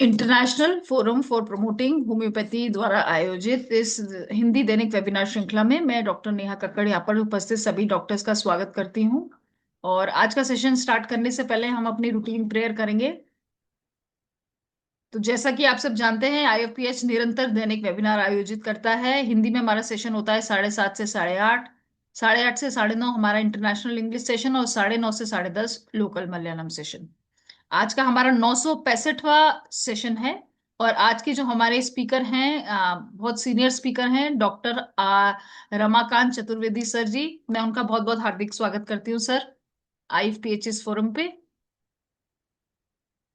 International forum for promoting homeopathy द्वारा आयोजित इस हिंदी दैनिक वेबिनार श्रृंखला में मैं डॉक्टर नेहा कक्कड़ यहाँ पर उपस्थित सभी डॉक्टर्स का स्वागत करती हूँ। और आज का सेशन स्टार्ट करने से पहले हम अपनी रूटीन प्रेयर करेंगे। तो जैसा कि आप सब जानते हैं, आईएफपीएच निरंतर दैनिक वेबिनार आयोजित करता है। हिंदी में हमारा सेशन होता है 7:30 से 8:30, 8:30 से 9:30 हमारा इंटरनेशनल इंग्लिश सेशन और 9:30 से 10:30 लोकल मलयालम सेशन। आज का हमारा 965वां सेशन है। और आज के जो हमारे स्पीकर हैं, बहुत सीनियर स्पीकर हैं, डॉक्टर रमाकांत चतुर्वेदी सर जी। मैं उनका बहुत बहुत हार्दिक स्वागत करती हूँ सर, आईएफपीएचएस फोरम पे।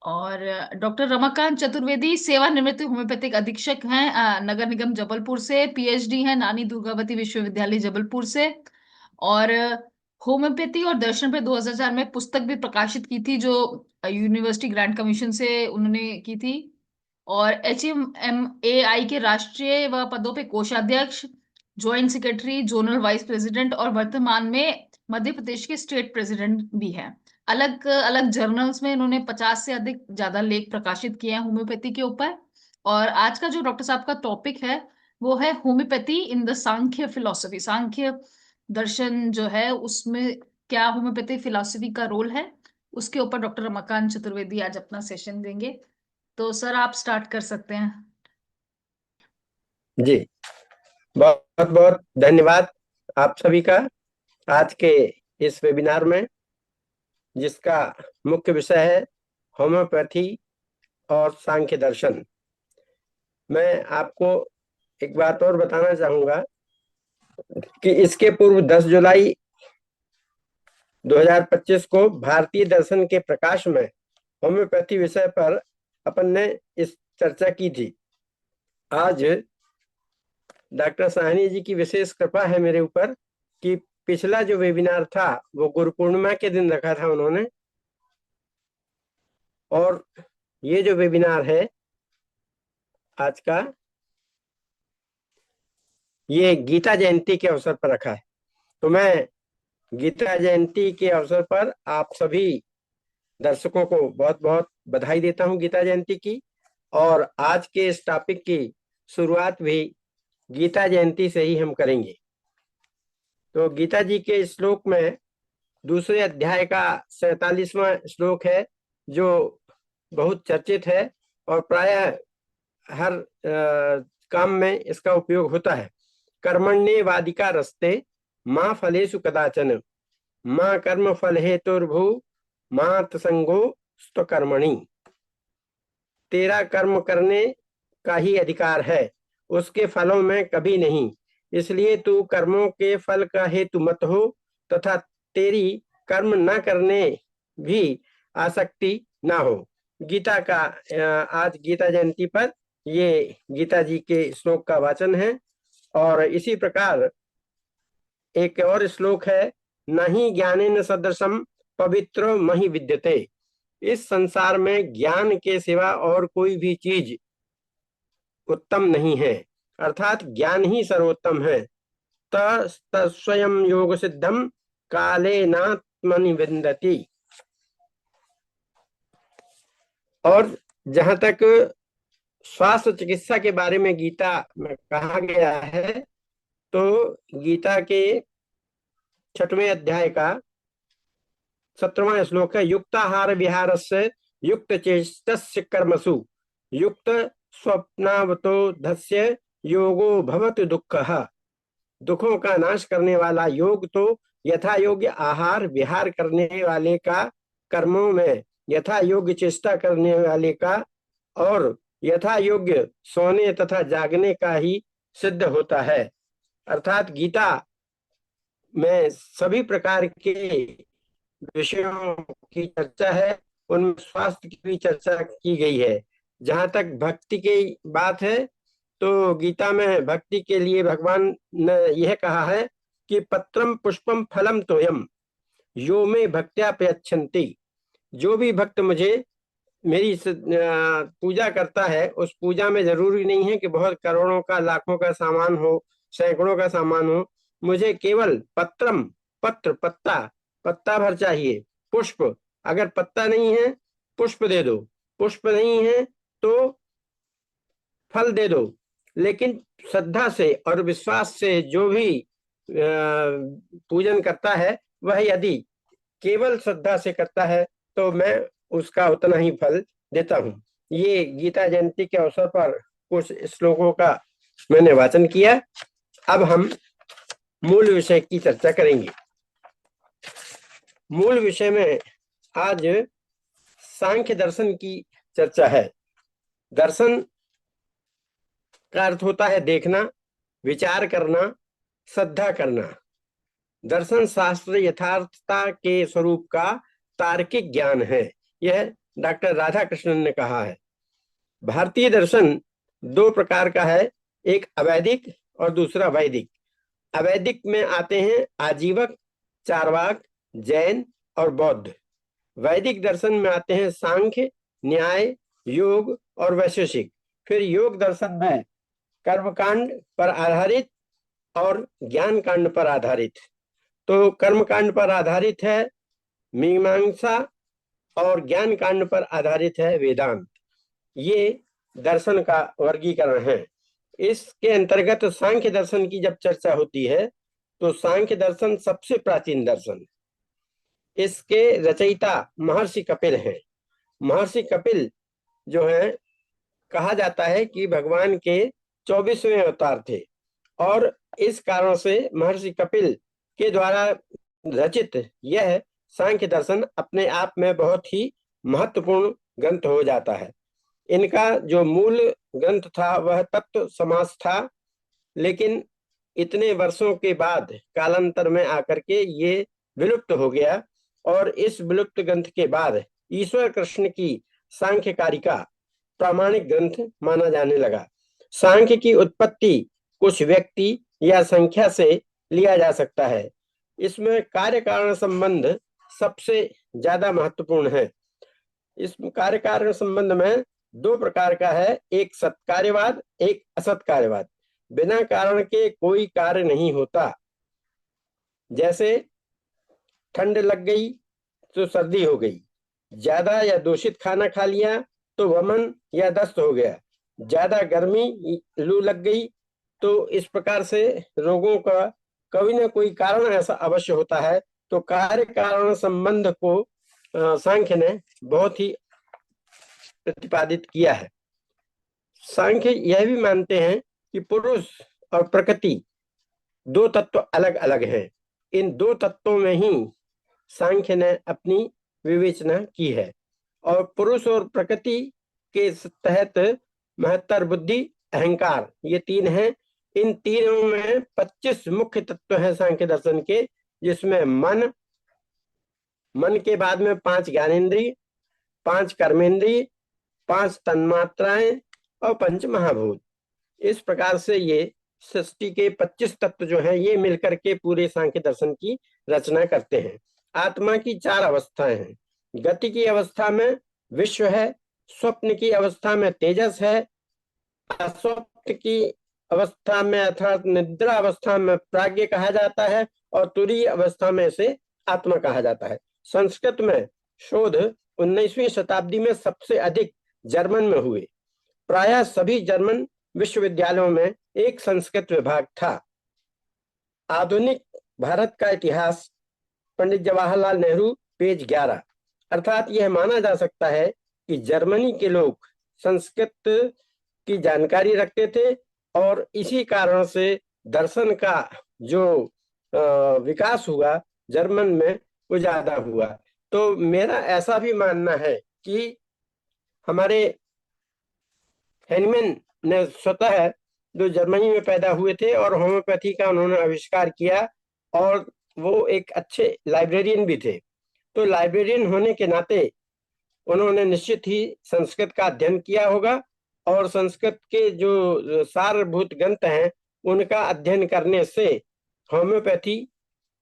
और डॉक्टर रमाकांत चतुर्वेदी सेवानिवृत्त होम्योपैथिक अधीक्षक हैं, नगर निगम जबलपुर से। पीएचडी हैं नानी दुर्गावती विश्वविद्यालय जबलपुर से। और होम्योपैथी और दर्शन पे 2004 में पुस्तक भी प्रकाशित की थी, जो यूनिवर्सिटी ग्रांट कमीशन से उन्होंने की थी। और HMAI के राष्ट्रीय व पदों पे कोषाध्यक्ष, joint secretary, zonal vice president और वर्तमान में मध्य प्रदेश के स्टेट प्रेसिडेंट भी हैं। अलग अलग जर्नल्स में इन्होंने 50 से अधिक ज्यादा लेख प्रकाशित किए हैं होम्योपैथी के ऊपर। और आज का जो डॉक्टर साहब का टॉपिक है वो है homeopathy in the Sankhya philosophy. Sankhya दर्शन जो है उसमें क्या होम्योपैथी फिलोसफी का रोल है, उसके ऊपर डॉक्टर रमाकांत चतुर्वेदी आज अपना सेशन देंगे। तो सर आप स्टार्ट कर सकते हैं। जी, बहुत बहुत धन्यवाद आप सभी का आज के इस वेबिनार में, जिसका मुख्य विषय है होम्योपैथी और सांख्य दर्शन। मैं आपको एक बात और बताना चाहूंगा कि इसके पूर्व 10 जुलाई 2025 को भारतीय दर्शन के प्रकाश में होम्योपैथी विषय पर अपन ने इस चर्चा की थी। आज डॉक्टर साहनी जी की विशेष कृपा है मेरे ऊपर कि पिछला जो वेबिनार था वो गुरु पूर्णिमा के दिन रखा था उन्होंने, और ये जो वेबिनार है आज का, ये गीता जयंती के अवसर पर रखा है। तो मैं गीता जयंती के अवसर पर आप सभी दर्शकों को बहुत बहुत बधाई देता हूं गीता जयंती की। और आज के इस टॉपिक की शुरुआत भी गीता जयंती से ही हम करेंगे। तो गीता जी के श्लोक में दूसरे अध्याय का 47वां श्लोक है, जो बहुत चर्चित है और प्रायः हर काम में इसका उपयोग होता है। कर्मण्ये वादिका रस्ते माँ फलेषु कदाचन माँ कर्म फल हेतुर्भु माँ तसंगो स्वकर्मणि। तेरा कर्म करने का ही अधिकार है, उसके फलों में कभी नहीं। इसलिए तू कर्मों के फल का हेतु मत हो तथा तेरी कर्म न करने भी आसक्ति ना हो। गीता का आज गीता जयंती पर ये गीता जी के श्लोक का वाचन है। और इसी प्रकार एक और श्लोक है, नहीं ज्ञानेन सदृशम पवित्र महि विद्यते। इस संसार में ज्ञान के सिवा और कोई भी चीज उत्तम नहीं है, अर्थात ज्ञान ही सर्वोत्तम है। तस्वयं योग सिद्धम काले नात्मनि विन्दति। और जहां तक स्वास्थ्य चिकित्सा के बारे में गीता में कहा गया है, तो गीता के 6वें अध्याय का 17वां श्लोक है, युक्ताहार विहारस्य युक्त चेष्टस्य कर्मसु युक्त स्वप्नावतो धस्य योगो भवति दुःखः। दुखों का नाश करने वाला योग तो यथा योग्य आहार विहार करने वाले का, कर्मों में यथा योग्य चेष्टा करने वाले का और यथा योग्य सोने तथा जागने का ही सिद्ध होता है। अर्थात गीता में सभी प्रकार के विषयों की चर्चा है, उनमें स्वास्थ्य की भी चर्चा की गई है। जहां तक भक्ति की बात है, तो गीता में भक्ति के लिए भगवान ने यह कहा है कि पत्रम पुष्पम फलम तोयम यो में भक्त्या प्रयच्छन्ति। जो भी भक्त मुझे मेरी पूजा करता है, उस पूजा में जरूरी नहीं है कि बहुत करोड़ों का लाखों का सामान हो, सैकड़ों का सामान हो। मुझे केवल पत्रम, पत्र पत्ता, पत्ता भर चाहिए। पुष्प, अगर पत्ता नहीं है पुष्प दे दो, पुष्प नहीं है तो फल दे दो, लेकिन श्रद्धा से और विश्वास से जो भी पूजन करता है, वह यदि केवल श्रद्धा से करता है तो मैं उसका उतना ही फल देता हूँ। ये गीता जयंती के अवसर पर कुछ श्लोकों का मैंने वाचन किया। अब हम मूल विषय की चर्चा करेंगे। मूल विषय में आज सांख्य दर्शन की चर्चा है। दर्शन का अर्थ होता है देखना, विचार करना, श्रद्धा करना। दर्शन शास्त्र यथार्थता के स्वरूप का तार्किक ज्ञान है, यह डॉक्टर राधा कृष्णन ने कहा है। भारतीय दर्शन दो प्रकार का है, एक अवैदिक और दूसरा वैदिक। अवैदिक में आते हैं आजीवक, चार्वाक, जैन और बौद्ध। वैदिक दर्शन में आते हैं सांख्य, न्याय, योग और वैशेषिक। फिर योग दर्शन में कर्मकांड पर आधारित और ज्ञान कांड पर आधारित। तो कर्मकांड पर आधारित है मीमांसा और ज्ञान कांड पर आधारित है वेदांत। ये दर्शन का वर्गीकरण है। इसके अंतर्गत सांख्य दर्शन की जब चर्चा होती है तो सांख्य दर्शन सबसे प्राचीन दर्शन। इसके रचयिता महर्षि कपिल हैं। महर्षि कपिल जो है, कहा जाता है कि भगवान के 24वें अवतार थे, और इस कारण से महर्षि कपिल के द्वारा रचित यह सांख्य दर्शन अपने आप में बहुत ही महत्वपूर्ण ग्रंथ हो जाता है। इनका जो मूल ग्रंथ था वह तत्व समास था, लेकिन इतने वर्षों के बाद कालांतर में आकर के ये विलुप्त हो गया, और इस विलुप्त ग्रंथ के बाद ईश्वर कृष्ण की सांख्य कारिका प्रामाणिक ग्रंथ माना जाने लगा। सांख्य की उत्पत्ति कुछ व्यक्ति या संख्या से लिया जा सकता है। इसमें कार्य कारण संबंध सबसे ज्यादा महत्वपूर्ण है। इस कार्य कारण संबंध में दो प्रकार का है, एक सत्कार्यवाद, एक असत्कार्यवाद। बिना कारण के कोई कार्य नहीं होता। जैसे ठंड लग गई तो सर्दी हो गई, ज्यादा या दूषित खाना खा लिया तो वमन या दस्त हो गया, ज्यादा गर्मी लू लग गई, तो इस प्रकार से रोगों का कोई ना कोई कारण ऐसा अवश्य होता है। तो कार्य कारण संबंध को सांख्य ने बहुत ही प्रतिपादित किया है। सांख्य यह भी मानते हैं कि पुरुष और प्रकृति दो तत्व अलग अलग हैं। इन दो तत्वों में ही सांख्य ने अपनी विवेचना की है, और पुरुष और प्रकृति के तहत महत्तर, बुद्धि, अहंकार, ये तीन हैं। इन तीनों में 25 मुख्य तत्व हैं सांख्य दर्शन के, जिसमें मन के बाद में 5 ज्ञानेन्द्रिय, 5 कर्मेंद्रिय, 5 तन्मात्राएं और 5 महाभूत। इस प्रकार से ये सृष्टि के 25 तत्व जो हैं, ये मिलकर के पूरे सांख्य दर्शन की रचना करते हैं। आत्मा की 4 अवस्थाएं हैं। गति की अवस्था में विश्व है, स्वप्न की अवस्था में तेजस है, अस्वप्न की अवस्था में अर्थात निद्रा अवस्था में प्राज्ञ कहा जाता है, और तुरीय अवस्था में से आत्मा कहा जाता है। संस्कृत में शोध 19वीं शताब्दी में सबसे अधिक जर्मन में हुए। प्रायः सभी जर्मन विश्वविद्यालयों में एक संस्कृत विभाग था। आधुनिक भारत का इतिहास, पंडित जवाहरलाल नेहरू, पेज 11। अर्थात यह माना जा सकता है कि जर्मनी के लोग संस्कृत की जानकारी रखते थे, और इसी कारण से दर्शन का जो विकास हुआ जर्मन में वो ज्यादा हुआ। तो मेरा ऐसा भी मानना है कि हमारे हेनमैन ने स्वतः जो जर्मनी में पैदा हुए थे और होम्योपैथी का उन्होंने आविष्कार किया, और वो एक अच्छे लाइब्रेरियन भी थे। तो लाइब्रेरियन होने के नाते उन्होंने निश्चित ही संस्कृत का अध्ययन किया होगा, और संस्कृत के जो सारभूत ग्रंथ हैं उनका अध्ययन करने से होम्योपैथी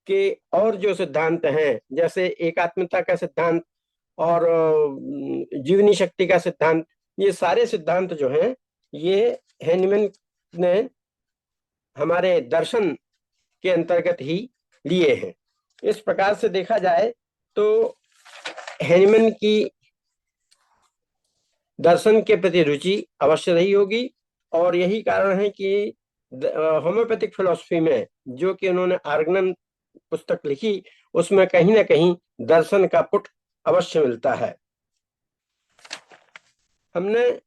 के और जो सिद्धांत हैं, जैसे एकात्मता का सिद्धांत और जीवनी शक्ति का सिद्धांत, ये सारे सिद्धांत जो हैं ये हेनिमैन ने हमारे दर्शन के अंतर्गत ही लिए हैं। इस प्रकार से देखा जाए तो हेनिमैन की दर्शन के प्रति रुचि अवश्य रही होगी। और यही कारण है कि होम्योपैथिक फिलॉसफी में जो कि उन्होंने आर्गनन पुस्तक लिखी, उसमें कहीं ना कहीं दर्शन का पुट अवश्य मिलता है। हमने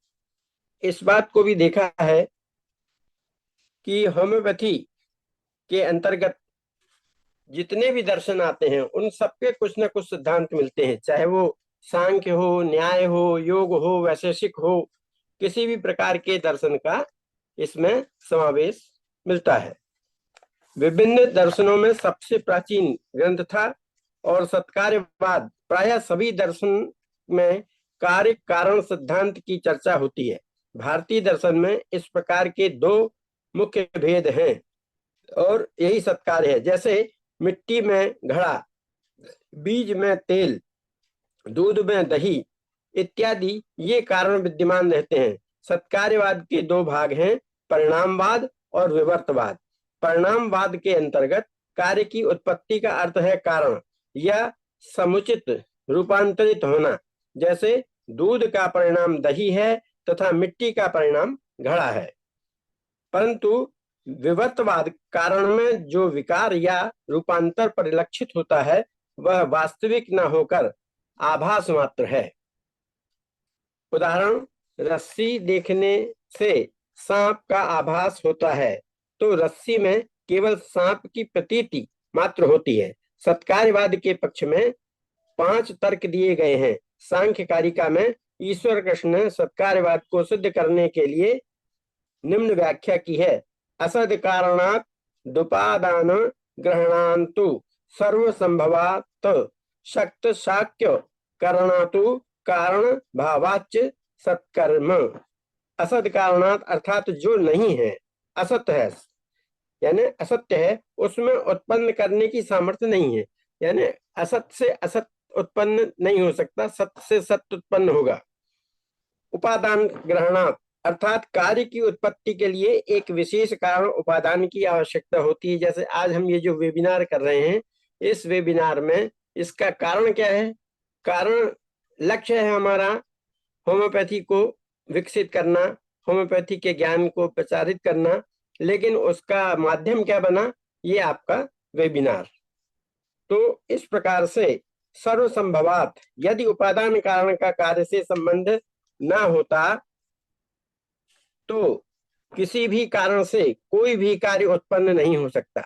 इस बात को भी देखा है कि होम्योपैथी के अंतर्गत जितने भी दर्शन आते हैं उन सबके कुछ न कुछ सिद्धांत मिलते हैं, चाहे वो सांख्य हो, न्याय हो, योग हो, वैशेषिक हो, किसी भी प्रकार के दर्शन का इसमें समावेश मिलता है। विभिन्न दर्शनों में सबसे प्राचीन ग्रंथ था और सत्कार्यवाद। प्रायः सभी दर्शन में कार्य कारण सिद्धांत की चर्चा होती है। भारतीय दर्शन में इस प्रकार के दो मुख्य भेद हैं और यही सत्कार्य है। जैसे मिट्टी में घड़ा, बीज में तेल, दूध में दही इत्यादि ये कारण विद्यमान रहते हैं। सत्कार्यवाद के दो भाग हैं, परिणामवाद और विवर्तवाद। परिणामवाद के अंतर्गत कार्य की उत्पत्ति का अर्थ है कारण या समुचित रूपांतरित होना। जैसे दूध का परिणाम दही है तथा मिट्टी का परिणाम घड़ा है। परंतु विवर्तवाद कारण में जो विकार या रूपांतर परिलक्षित होता है वह वास्तविक न होकर आभास मात्र है। उदाहरण, रस्सी देखने से सांप का आभास होता है तो रस्सी में केवल सांप की प्रतीति मात्र होती है। सत्कार्यवाद के पक्ष में 5 तर्क दिए गए हैं। सांख्य कारिका में ईश्वर कृष्ण ने सत्कार्यवाद को सिद्ध करने के लिए निम्न व्याख्या की है। असद कारणात् दुपादान ग्रहणांतु सर्व संभवात शक्त शाक्य करणातु कारण भावाच्य सत्कर्म। असद कारणात अर्थात जो नहीं है, असत है यानी असत्य है, उसमें उत्पन्न करने की सामर्थ्य नहीं है। यानी असत से असत उत्पन्न नहीं हो सकता, सत्य से सत्य उत्पन्न होगा। उपादान ग्रहणात अर्थात कार्य की उत्पत्ति के लिए एक विशेष कारण उपादान की आवश्यकता होती है। जैसे आज हम ये जो वेबिनार कर रहे हैं, इस वेबिनार में इसका कारण क्या है? कारण लक्ष्य है हमारा होम्योपैथी को विकसित करना, होम्योपैथी के ज्ञान को प्रचारित करना, लेकिन उसका माध्यम क्या बना? ये आपका वेबिनार। तो इस प्रकार से सर्वसंभवात यदि उपादान कारण का कार्य से संबंध ना होता तो किसी भी कारण से कोई भी कार्य उत्पन्न नहीं हो सकता,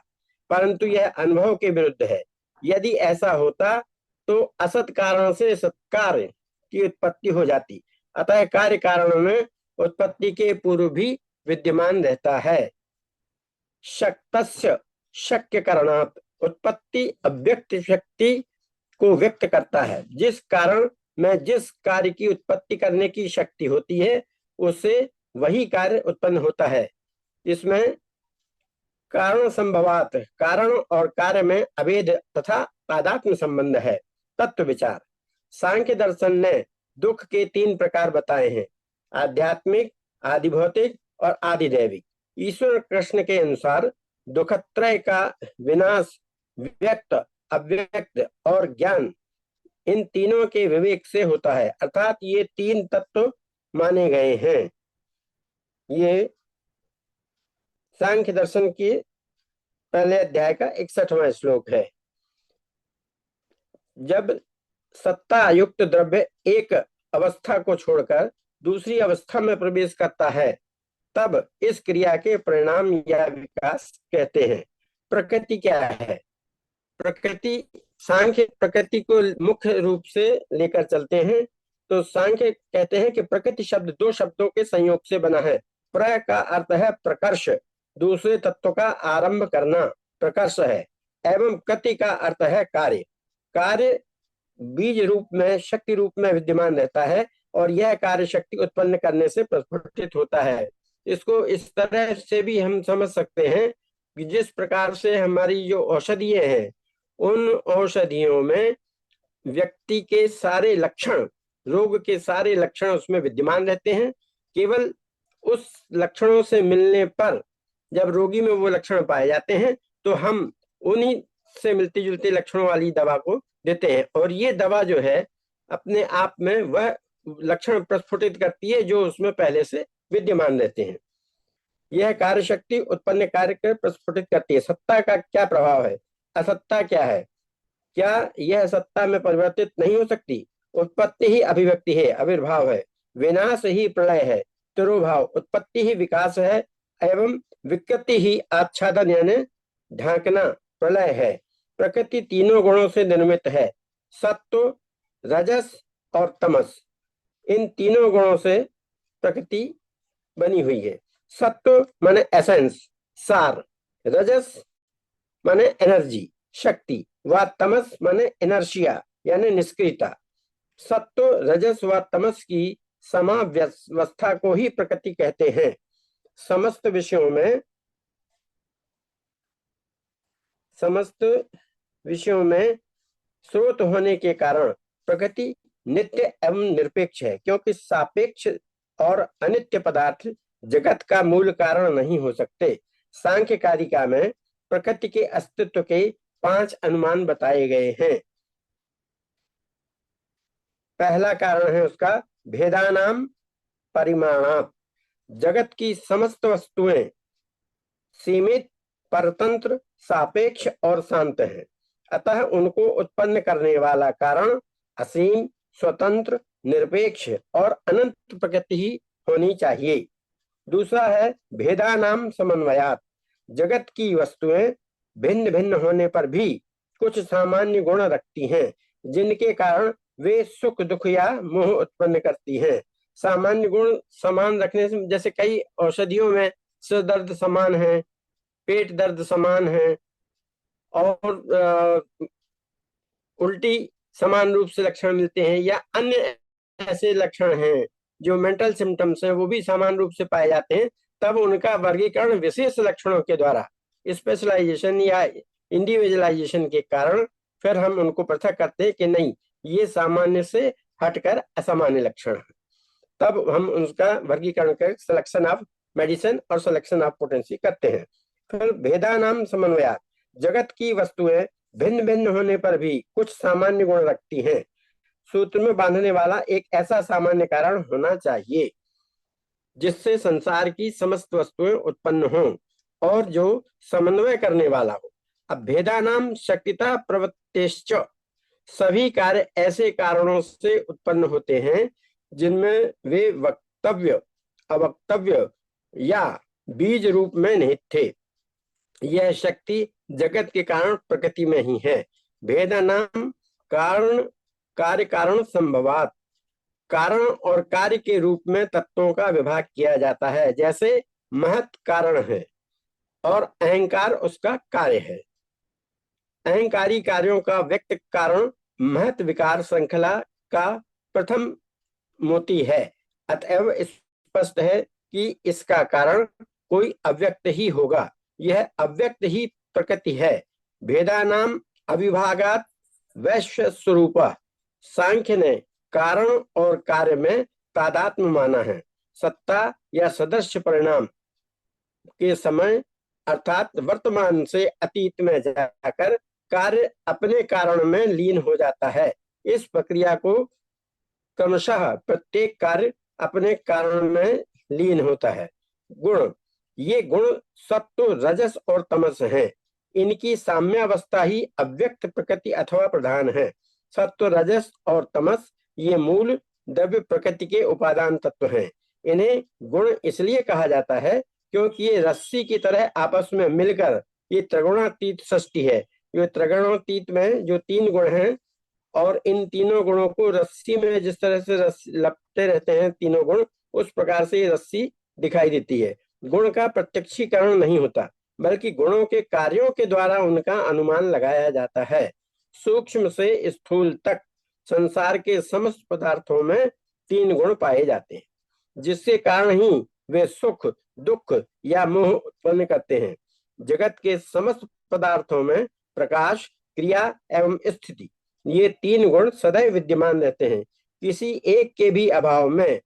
परंतु यह अनुभव के विरुद्ध है। यदि ऐसा होता तो असत कारण से सत्कार्य की उत्पत्ति हो जाती। अतः कार्य कारण में उत्पत्ति के पूर्व भी विद्यमान रहता है। शक्तस्य शक्य कारणात् उत्पत्ति अव्यक्त शक्ति को व्यक्त करता है। जिस कारण में जिस कार्य की उत्पत्ति करने की शक्ति होती है उससे वही कार्य उत्पन्न होता है। इसमें कारण संभवात कारण और कार्य में अभेद तथा तादात्म्य संबंध है। तत्व विचार। सांख्य दर्शन ने दुख के 3 प्रकार बताए हैं, आध्यात्मिक, आदिभौतिक और आदिदैविक। ईश्वर कृष्ण के अनुसार दुखत्रय का विनाश व्यक्त, अव्यक्त और ज्ञान इन तीनों के विवेक से होता है। अर्थात ये 3 तत्व माने गए हैं। ये सांख्य दर्शन के पहले अध्याय का 61वां श्लोक है। जब सत्ता युक्त द्रव्य एक अवस्था को छोड़कर दूसरी अवस्था में प्रवेश करता है तब इस क्रिया के परिणाम या विकास कहते हैं। प्रकृति क्या है? प्रकृति, सांख्य प्रकृति को मुख्य रूप से लेकर चलते हैं तो सांख्य कहते हैं कि प्रकृति शब्द 2 शब्दों के संयोग से बना है। प्र का अर्थ है प्रकर्ष, दूसरे तत्व का आरंभ करना प्रकर्ष है, एवं कृति का अर्थ है कार्य। कार्य बीज रूप में, शक्ति रूप में विद्यमान रहता है और यह कार्य शक्ति उत्पन्न करने से प्रस्फुटित होता है। इसको इस तरह से भी हम समझ सकते हैं कि जिस प्रकार से हमारी जो औषधियां हैं उन औषधियों में व्यक्ति के सारे लक्षण, रोग के सारे लक्षण उसमें विद्यमान रहते हैं। केवल उस लक्षणों से मिलने पर जब रोगी में वो लक्षण पाए जाते हैं तो हम उन्हीं से मिलती जुलती लक्षणों वाली दवा को देते हैं। और ये दवा जो है अपने आप में वह लक्षण प्रस्फुटित करती है जो उसमें पहले से विद्यमान रहते हैं। यह कार्य शक्ति उत्पन्न कार्य को प्रस्फुटित करती है। सत्ता का क्या प्रभाव है? असत्ता क्या है? क्या यह सत्ता में परिवर्तित नहीं हो सकती? उत्पत्ति ही अभिव्यक्ति है, आविर्भाव है। विनाश ही प्रलय है, तिरोभाव। उत्पत्ति ही विकास है एवं विकृति ही आच्छादन यानी ढांकना, प्रलय है। प्रकृति तीनों गुणों से निर्मित है, सत्व, रजस और तमस। इन तीनों गुणों से प्रकृति बनी हुई है। सत्व माने एसेंस, सार। रजस माने एनर्जी, शक्ति। व तमस माने इनर्शिया यानी निष्क्रियता। सत्व, रजस व तमस की समावस्था को ही प्रकृति कहते हैं। समस्त विषयों में स्रोत होने के कारण प्रकृति नित्य एवं निरपेक्ष है, क्योंकि सापेक्ष और अनित्य पदार्थ जगत का मूल कारण नहीं हो सकते। सांख्य कारिका में प्रकृति के अस्तित्व के 5 अनुमान बताए गए हैं। पहला कारण है उसका भेदानाम परिमाणात्। जगत की समस्त वस्तुएं सीमित, परतंत्र, सापेक्ष और शांत हैं, अतः उनको उत्पन्न करने वाला कारण असीम, स्वतंत्र, निरपेक्ष और अनंत प्रकृति ही होनी चाहिए। दूसरा है भेदानाम समन्वयात्। जगत की वस्तुएं भिन्न भिन्न होने पर भी कुछ सामान्य गुण रखती हैं, जिनके कारण वे सुख, दुख या मोह उत्पन्न करती हैं। सामान्य गुण समान रखने से, जैसे कई औषधियों में सिर दर्द समान है, पेट दर्द समान है और उल्टी समान रूप से लक्षण मिलते हैं, या अन्य ऐसे लक्षण हैं जो मेंटल सिम्टम्स हैं वो भी समान रूप से पाए जाते हैं, तब उनका वर्गीकरण विशेष लक्षणों के द्वारा, स्पेशलाइजेशन या इंडिविजुअलाइजेशन के कारण फिर हम उनको पृथक करते हैं कि नहीं, ये सामान्य से हटकर असामान्य लक्षण है। तब हम उसका वर्गीकरण कर सिलेक्शन ऑफ मेडिसिन और सिलेक्शन ऑफ पोटेंसी करते हैं। फिर भेदानाम समन्वयात्। जगत की वस्तुएं भिन्न भिन्न होने पर भी कुछ सामान्य गुण रखती हैं। सूत्र में बांधने वाला एक ऐसा सामान्य कारण होना चाहिए जिससे संसार की समस्त वस्तुएं उत्पन्न हों और जो समन्वय करने वाला हो। अब भेदानाम शक्तिता प्रवृत्तिश्च। सभी कार्य ऐसे कारणों से उत्पन्न होते हैं जिनमें वे वक्तव्य, अवक्तव्य या बीज रूप में निहित थे। यह शक्ति जगत के कारण प्रकृति में ही है। भेदानाम कारण कार्य कारण संभवात। कारण और कार्य के रूप में तत्वों का विभाग किया जाता है। जैसे महत कारण है और अहंकार उसका कार्य है। अहंकारी कार्यों का व्यक्त कारण महत विकार श्रृंखला का प्रथम मोती है। अतएव स्पष्ट है कि इसका कारण कोई अव्यक्त ही होगा। यह अव्यक्त ही प्रकृति है। भेदानाम अविभागात वैश्व स्वरूप। सांख्य ने कारण और कार्य में तादात्म्य माना है। सत्ता या सदस्य परिणाम के समय अर्थात वर्तमान से अतीत में जाकर कार्य अपने कारण में लीन हो जाता है। इस प्रक्रिया को क्रमशः प्रत्येक कार्य अपने कारण में लीन होता है। गुण, ये गुण सत्व, रजस और तमस हैं। इनकी साम्यावस्था ही अव्यक्त प्रकृति अथवा प्रधान है। सत्व, रजस और तमस ये मूल द्रव्य प्रकृति के उपादान तत्व हैं। इन्हें गुण इसलिए कहा जाता है क्योंकि ये रस्सी की तरह आपस में मिलकर ये त्रिगुणातीत सृष्टि है। ये त्रिगुणातीत में जो 3 गुण हैं और इन तीनों गुणों को रस्सी में जिस तरह से लपटे रहते हैं तीनों गुण, उस प्रकार से ये रस्सी दिखाई देती है। गुण का प्रत्यक्षीकरण नहीं होता, बल्कि गुणों के कार्यों के द्वारा उनका अनुमान लगाया जाता है। सूक्ष्म से स्थूल तक संसार के समस्त पदार्थों में 3 गुण पाए जाते हैं, जिसके कारण ही वे सुख, दुख या मोह उत्पन्न करते हैं। जगत के समस्त पदार्थों में प्रकाश, क्रिया एवं स्थिति, ये 3 गुण सदैव विद्यमान रहते हैं। किसी एक के भी अभाव में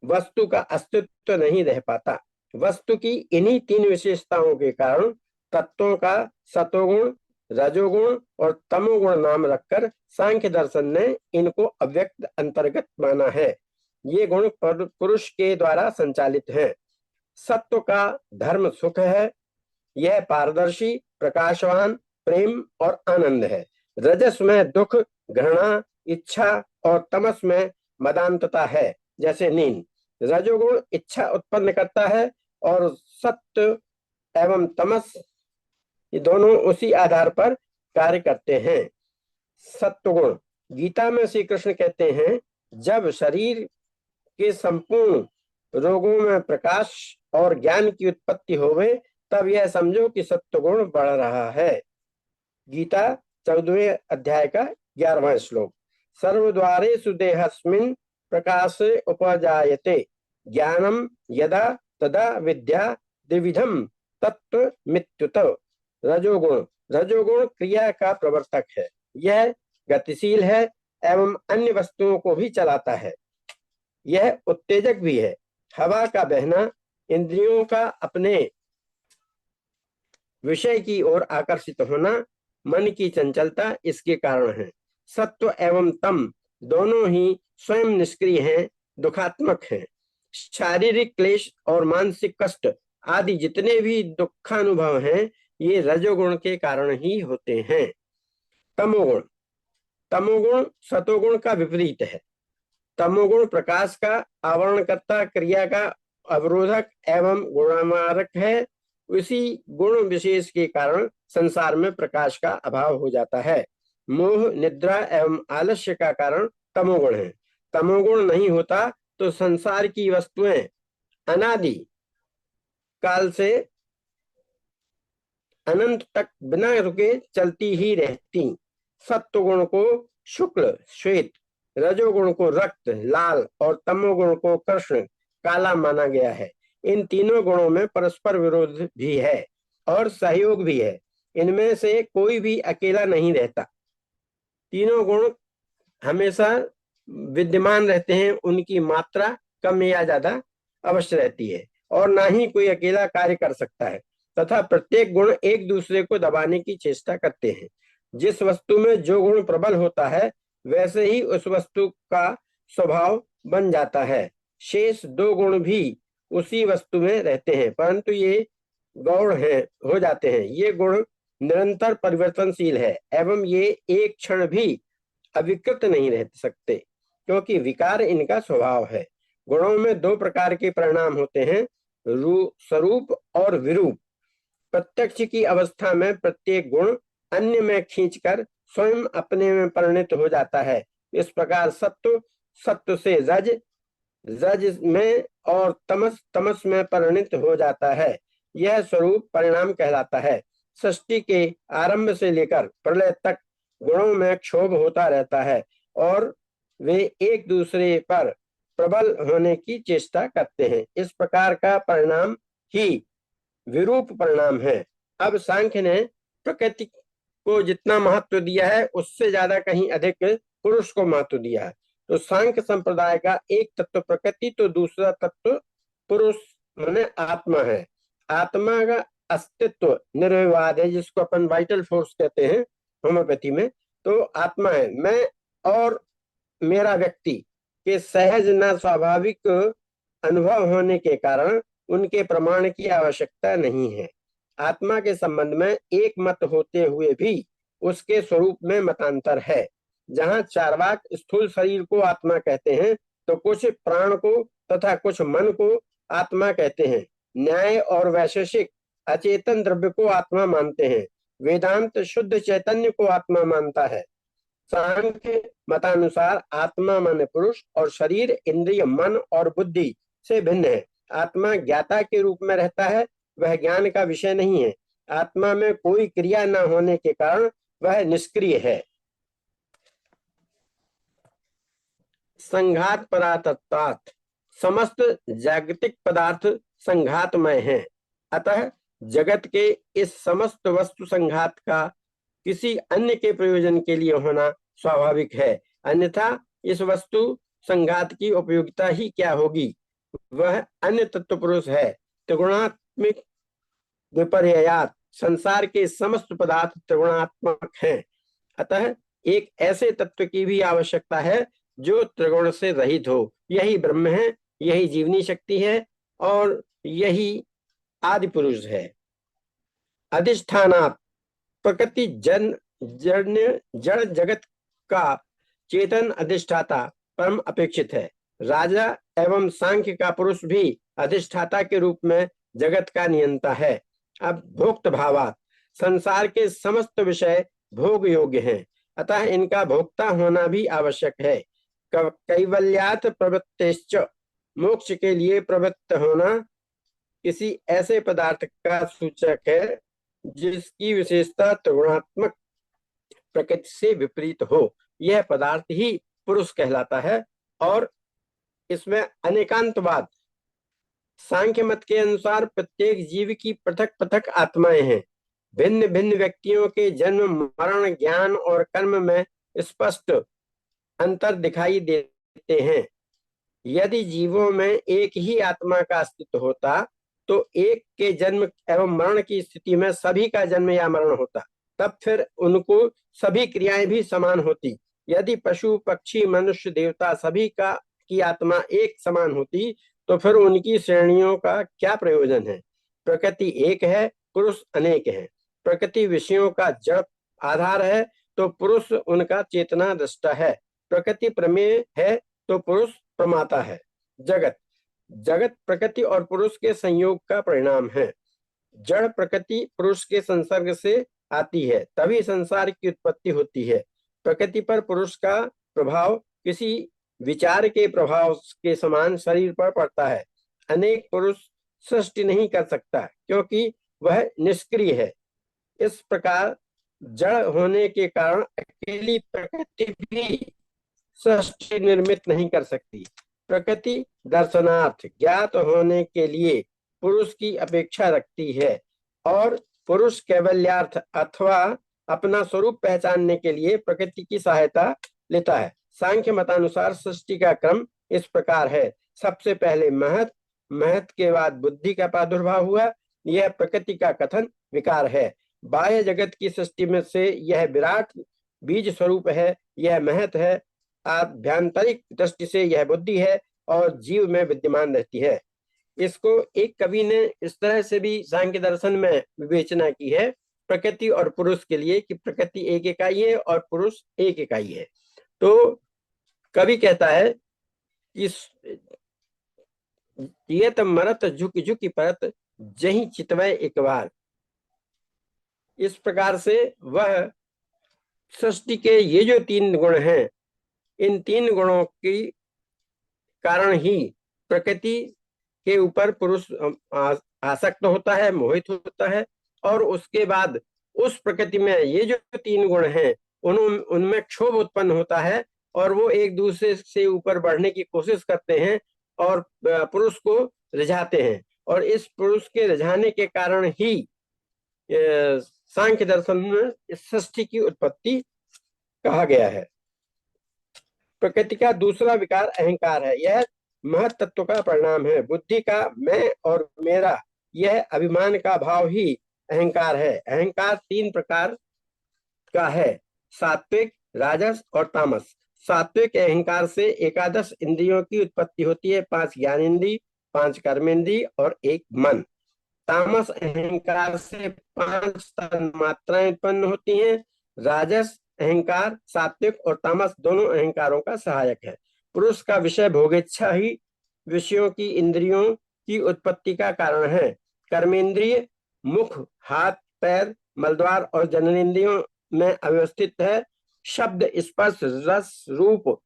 वस्तु का अस्तित्व नहीं रह पाता। वस्तु की इन्हीं 3 विशेषताओं के कारण तत्वों का सतोगुण, रजोगुण और तमोगुण नाम रखकर सांख्य दर्शन ने इनको अव्यक्त अंतर्गत माना है। ये गुण पुरुष के द्वारा संचालित हैं। सत्व का धर्म सुख है, यह पारदर्शी, प्रकाशवान, प्रेम और आनंद है। रजस में दुख, घृणा, इच्छा और तमस में मदांतता है, जैसे नींद। रजोगुण इच्छा उत्पन्न करता है और सत्व एवं तमस ये दोनों उसी आधार पर कार्य करते हैं। सत्वगुण, गीता में श्री कृष्ण कहते हैं, जब शरीर के संपूर्ण रोगों में प्रकाश और ज्ञान की उत्पत्ति होवे, तब यह समझो कि सत्वगुण बढ़ रहा है। गीता 14वें अध्याय का 11वां श्लोक। सर्वद्वारेषु देहस्मिन् प्रकाशे उपजायते ज्ञानम यदा तदा विद्या द्विविधम तत्त्वमित्युत। रजोगुण, रजोगुण क्रिया का प्रवर्तक है। यह गतिशील है एवं अन्य वस्तुओं को भी चलाता है। यह उत्तेजक भी है। हवा का बहना, इंद्रियों का अपने विषय की ओर आकर्षित होना, मन की चंचलता इसके कारण है। सत्व एवं तम दोनों ही स्वयं निष्क्रिय हैं, दुखात्मक हैं। शारीरिक क्लेश और मानसिक कष्ट आदि जितने भी दुखानुभव हैं, ये रजोगुण के कारण ही होते हैं। तमोगुण, तमोगुण सतोगुण का विपरीत है। तमोगुण प्रकाश का आवरणकर्ता, क्रिया का अवरोधक एवं गुणमारक है। उसी गुण विशेष के कारण संसार में प्रकाश का अभाव हो जाता है। मोह, निद्रा एवं आलस्य का कारण तमोगुण है। तमोगुण नहीं होता तो संसार की वस्तुएं अनादि काल से अनंत तक बिना रुके चलती ही रहती। सत्वगुण को शुक्ल श्वेत, रजोगुण को रक्त लाल और तमोगुण को कृष्ण काला माना गया है। इन तीनों गुणों में परस्पर विरोध भी है और सहयोग भी है। इनमें से कोई भी अकेला नहीं रहता। तीनों गुण हमेशा विद्यमान रहते हैं, उनकी मात्रा कम या ज्यादा अवश्य रहती है और ना ही कोई अकेला कार्य कर सकता है, तथा प्रत्येक गुण एक दूसरे को दबाने की चेष्टा करते हैं। जिस वस्तु में जो गुण प्रबल होता है, वैसे ही उस वस्तु का स्वभाव बन जाता है। शेष दो गुण भी उसी वस्तु में रहते हैं, परंतु ये गौण है हो जाते हैं। ये गुण निरंतर परिवर्तनशील है एवं ये एक क्षण भी अविकृत नहीं रह सकते, क्योंकि विकार इनका स्वभाव है। गुणों में दो प्रकार के परिणाम होते हैं, स्वरूप और विरूप। प्रत्यक्ष की अवस्था में प्रत्येक गुण अन्य में खींचकर स्वयं अपने में परिणत हो जाता है। इस प्रकार सत्व, सत्व से रज, रज में और तमस, तमस में परिणत हो जाता है। यह स्वरूप परिणाम कहलाता है। सृष्टि के आरंभ से लेकर प्रलय तक गुणों में क्षोभ होता रहता है और वे एक दूसरे पर प्रबल होने की चेष्टा करते हैं। इस प्रकार का परिणाम ही विरूप परिणाम है। अब सांख्य ने प्रकृति को जितना महत्व दिया है, उससे ज्यादा कहीं अधिक पुरुष को महत्व दिया है। तो सांख्य संप्रदाय का एक तत्व प्रकृति तो दूसरा तत्व पुरुष माने आत्मा है। आत्मा का अस्तित्व निर्विवाद है, जिसको अपन वाइटल फोर्स कहते हैं होम्योपैथी में। तो आत्मा है। मैं और मेरा व्यक्ति के सहज न स्वाभाविक अनुभव होने के कारण उनके प्रमाण की आवश्यकता नहीं है। आत्मा के संबंध में एक मत होते हुए भी उसके स्वरूप में मतांतर है। जहाँ चार्वाक स्थूल शरीर को आत्मा कहते हैं, तो कुछ प्राण को तथा कुछ मन को आत्मा कहते हैं। न्याय और वैशेषिक अचेतन द्रव्य को आत्मा मानते हैं। वेदांत शुद्ध चैतन्य को आत्मा मानता है। सांख्य मतानुसार आत्मा माने पुरुष और शरीर, इंद्रिय, मन और बुद्धि से भिन्न है। आत्मा ज्ञाता के रूप में रहता है, वह ज्ञान का विषय नहीं है। आत्मा में कोई क्रिया न होने के कारण वह निष्क्रिय है। संघात परातत्वात्, समस्त जागतिक पदार्थ संघातमय हैं। अतः जगत के इस समस्त वस्तु संघात का किसी अन्य के प्रयोजन के लिए होना स्वाभाविक है, अन्यथा इस वस्तु संघात की उपयोगिता ही क्या होगी। वह अन्य तत्व पुरुष है। त्रिगुणात्मिक विपर्ययात संसार के समस्त पदार्थ त्रिगुणात्मक हैं। अतः एक ऐसे तत्व की भी आवश्यकता है जो त्रिगुण से रहित हो। यही ब्रह्म है, यही जीवनी शक्ति है और यही आदि पुरुष है। अधिष्ठानात् प्रकृति जन जड़ जड़ जगत का चेतन अधिष्ठाता परम अपेक्षित है। राजा एवं सांख्य का पुरुष भी अधिष्ठाता के रूप में जगत का नियंता है। अब भोक्त भावात संसार के समस्त विषय भोग योग्य हैं, अतः इनका भोक्ता होना भी आवश्यक है। कैवल्यात प्रवृत्तिश्च मोक्ष के लिए प्रवृत्त होना किसी ऐसे पदार्थ का सूचक है जिसकी विशेषता त्रिगुणात्मक प्रकृति से विपरीत हो। यह पदार्थ ही पुरुष कहलाता है। और इसमें अनेकांतवाद, सांख्य मत के अनुसार प्रत्येक जीव की पृथक पृथक आत्माएं हैं। भिन्न भिन्न व्यक्तियों के जन्म, मरण, ज्ञान और कर्म में स्पष्ट अंतर दिखाई देते हैं। यदि जीवों में एक ही आत्मा का अस्तित्व होता तो एक के जन्म एवं मरण की स्थिति में सभी का जन्म या मरण होता, तब फिर उनको सभी क्रियाएं भी समान होती। यदि पशु, पक्षी, मनुष्य, देवता सभी का की आत्मा एक समान होती तो फिर उनकी श्रेणियों का क्या प्रयोजन है। प्रकृति एक है, पुरुष अनेक है। प्रकृति विषयों का जड़ आधार है तो पुरुष उनका चेतना दृष्टा है। प्रकृति प्रमेय है तो पुरुष प्रमाता है। जगत जगत प्रकृति और पुरुष के संयोग का परिणाम है। जड़ प्रकृति पुरुष के संसर्ग से आती है, तभी संसार की उत्पत्ति होती है। प्रकृति पर पुरुष का प्रभाव किसी विचार के प्रभाव के समान शरीर पर पड़ता है। अनेक पुरुष सृष्टि नहीं कर सकता क्योंकि वह निष्क्रिय है। इस प्रकार जड़ होने के कारण अकेली प्रकृति भी सृष्टि निर्मित नहीं कर सकती। प्रकृति दर्शनार्थ ज्ञात होने के लिए पुरुष की अपेक्षा रखती है और पुरुष कैवल्यार्थ अथवा अपना स्वरूप पहचानने के लिए प्रकृति की सहायता लेता है। सांख्य मतानुसार सृष्टि का क्रम इस प्रकार है। सबसे पहले महत, महत के बाद बुद्धि का प्रादुर्भाव हुआ। यह प्रकृति का कथन विकार है। बाह्य जगत की सृष्टि में से यह विराट बीज स्वरूप है, यह महत है। आभ्यंतरिक दृष्टि से यह बुद्धि है और जीव में विद्यमान रहती है। इसको एक कवि ने इस तरह से भी सांख्य दर्शन में विवेचना की है प्रकृति और पुरुष के लिए कि प्रकृति एक इकाई है और पुरुष एक इकाई है। तो कवि कहता है कि ये मरत झुक झुकी परत जही चितवय एक बार। इस प्रकार से वह सृष्टि के ये जो तीन गुण हैं, इन तीन गुणों की कारण ही प्रकृति के ऊपर पुरुष आसक्त होता है, मोहित होता है और उसके बाद उस प्रकृति में ये जो तीन गुण हैं उनमें क्षोभ उत्पन्न होता है और वो एक दूसरे से ऊपर बढ़ने की कोशिश करते हैं और पुरुष को रिझाते हैं। और इस पुरुष के रिझाने के कारण ही सांख्य दर्शन में इस सृष्टि की उत्पत्ति कहा गया है। प्रकृति का दूसरा विकार अहंकार है। यह महत तत्व का परिणाम है। बुद्धि का मैं और मेरा यह अभिमान का भाव ही अहंकार है। अहंकार तीन प्रकार का है, सात्विक, राजस और तामस। सात्विक अहंकार से एकादश इंद्रियों की उत्पत्ति होती है, 5 ज्ञानेन्द्रिय, 5 कर्मेंद्रिय और 1 मन। तामस अहंकार से 5 तन्मात्राएं उत्पन्न होती हैं। राजस अहंकार सात्विक और तामस दोनों अहंकारों का सहायक है। पुरुष का विषय भोगेच्छा ही विषयों की इंद्रियों की उत्पत्ति का कारण है। कर्मेंद्रिय मुख, हाथ, पैर, मलद्वार और जननेन्द्रियों में अव्यवस्थित है। शब्द, स्पर्श, रस, रूप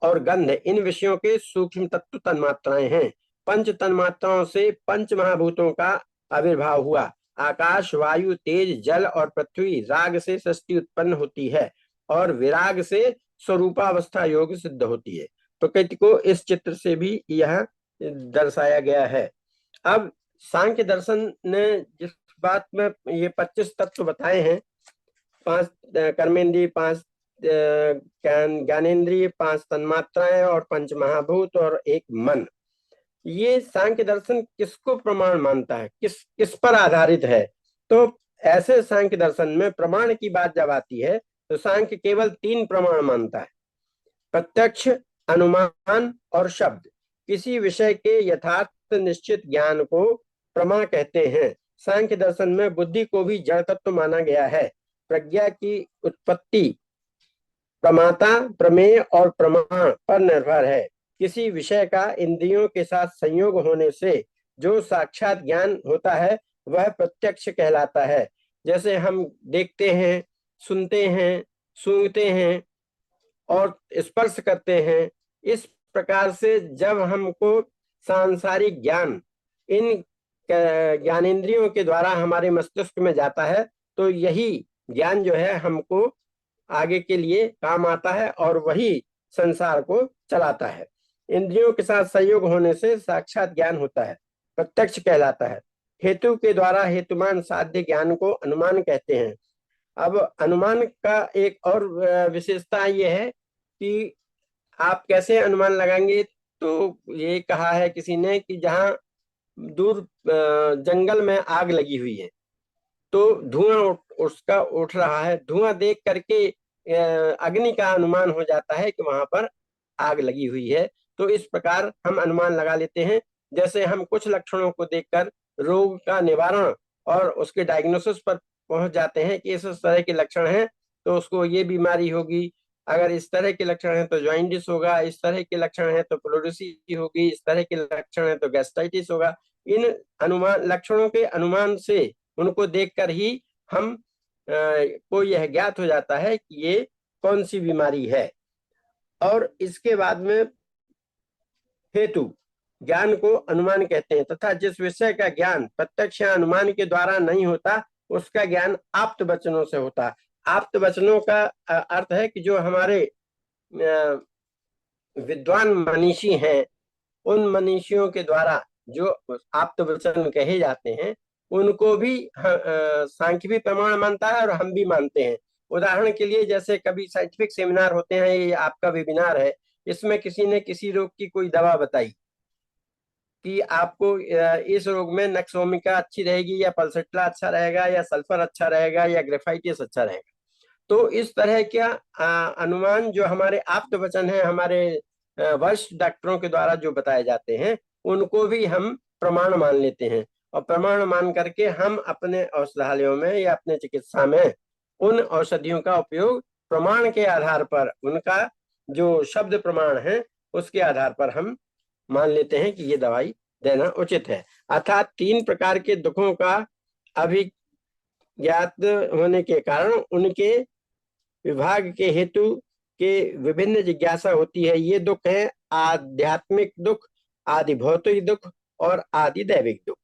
और गंध इन विषयों के सूक्ष्म तत्व तन्मात्राएं हैं। पंच तन्मात्राओं से पंच महाभूतों का आविर्भाव हुआ। आकाश, वायु, तेज, जल और पृथ्वी राग से सृष्टि उत्पन्न होती है और विराग से स्वरूपावस्था योग सिद्ध होती है। प्रकृति को इस चित्र से भी यह दर्शाया गया है। अब सांख्य दर्शन ने जिस बात में ये 25 तत्व बताए हैं, 5 कर्मेंद्रिय, 5 ज्ञानेन्द्रिय, 5 तन्मात्राएं और 5 महाभूत और 1 मन, ये सांख्य दर्शन किसको प्रमाण मानता है, किस पर आधारित है? तो ऐसे सांख्य दर्शन में प्रमाण की बात जब आती है तो सांख्य केवल 3 प्रमाण मानता है: प्रत्यक्ष, अनुमान और शब्द। किसी विषय के यथार्थ निश्चित ज्ञान को प्रमा कहते हैं। सांख्य दर्शन में बुद्धि को भी जड़ तत्व माना गया है। प्रज्ञा की उत्पत्ति प्रमाता, प्रमेय और प्रमाण पर निर्भर है। किसी विषय का इंद्रियों के साथ संयोग होने से जो साक्षात ज्ञान होता है वह प्रत्यक्ष कहलाता है। जैसे हम देखते हैं, सुनते हैं, सूंघते हैं और स्पर्श करते हैं, इस प्रकार से जब हमको सांसारिक ज्ञान इन ज्ञानेंद्रियों के द्वारा हमारे मस्तिष्क में जाता है तो यही ज्ञान जो है हमको आगे के लिए काम आता है और वही संसार को चलाता है। इंद्रियों के साथ संयोग होने से साक्षात ज्ञान होता है, प्रत्यक्ष कहलाता है। हेतु के द्वारा हेतुमान साध्य ज्ञान को अनुमान कहते हैं। अब अनुमान का एक और विशेषता यह है कि आप कैसे अनुमान लगाएंगे, तो ये कहा है किसी ने कि जहां दूर जंगल में आग लगी हुई है तो धुआं उसका उठ रहा है, धुआं देख करके अग्नि का अनुमान हो जाता है कि वहां पर आग लगी हुई है। तो इस प्रकार हम अनुमान लगा लेते हैं। जैसे हम कुछ लक्षणों को देखकर रोग का निवारण और उसके डायग्नोसिस पर पहुंच जाते हैं कि इस तरह के लक्षण हैं तो उसको ये बीमारी होगी, अगर इस तरह के लक्षण हैं तो ज्वाइंटिस होगा, इस तरह के लक्षण हैं तो प्लोरोसी होगी, इस तरह के लक्षण हैं तो गैस्ट्राइटिस होगा। इन अनुमान लक्षणों के अनुमान से उनको देखकर ही हम को यह ज्ञात हो जाता है कि ये कौन सी बीमारी है। और इसके बाद में हेतु ज्ञान को अनुमान कहते हैं तथा जिस विषय का ज्ञान प्रत्यक्ष या अनुमान के द्वारा नहीं होता उसका ज्ञान आप्त वचनों से होता है। आप्त वचनों का अर्थ है कि जो हमारे विद्वान मनीषी हैं, उन मनीषियों के द्वारा जो आप्त वचन कहे जाते हैं उनको भी सांख्य भी प्रमाण मानता है और हम भी मानते हैं। उदाहरण के लिए जैसे कभी साइंटिफिक सेमिनार होते हैं, ये आपका वेबिनार है, इसमें किसी ने किसी रोग की कोई दवा बताई कि आपको इस रोग में नक्सोमिका अच्छी रहेगी या पल्सट्ला अच्छा रहेगा या सल्फर अच्छा रहेगा या ग्रेफाइटिस अच्छा रहेगा। तो इस तरह का अनुमान जो हमारे आप्त वचन है, हमारे वरिष्ठ डॉक्टरों के द्वारा जो बताए जाते हैं उनको भी हम प्रमाण मान लेते हैं और प्रमाण मान करके हम अपने औषधालयों में या अपने चिकित्सा में उन औषधियों का उपयोग प्रमाण के आधार पर, उनका जो शब्द प्रमाण है उसके आधार पर हम मान लेते हैं कि ये दवाई देना उचित है। अर्थात 3 प्रकार के दुखों का अभिज्ञात होने के कारण उनके विभाग के हेतु के विभिन्न जिज्ञासा होती है। ये दुख है आध्यात्मिक दुख, आदि भौतिक दुख और आदि दैविक दुख।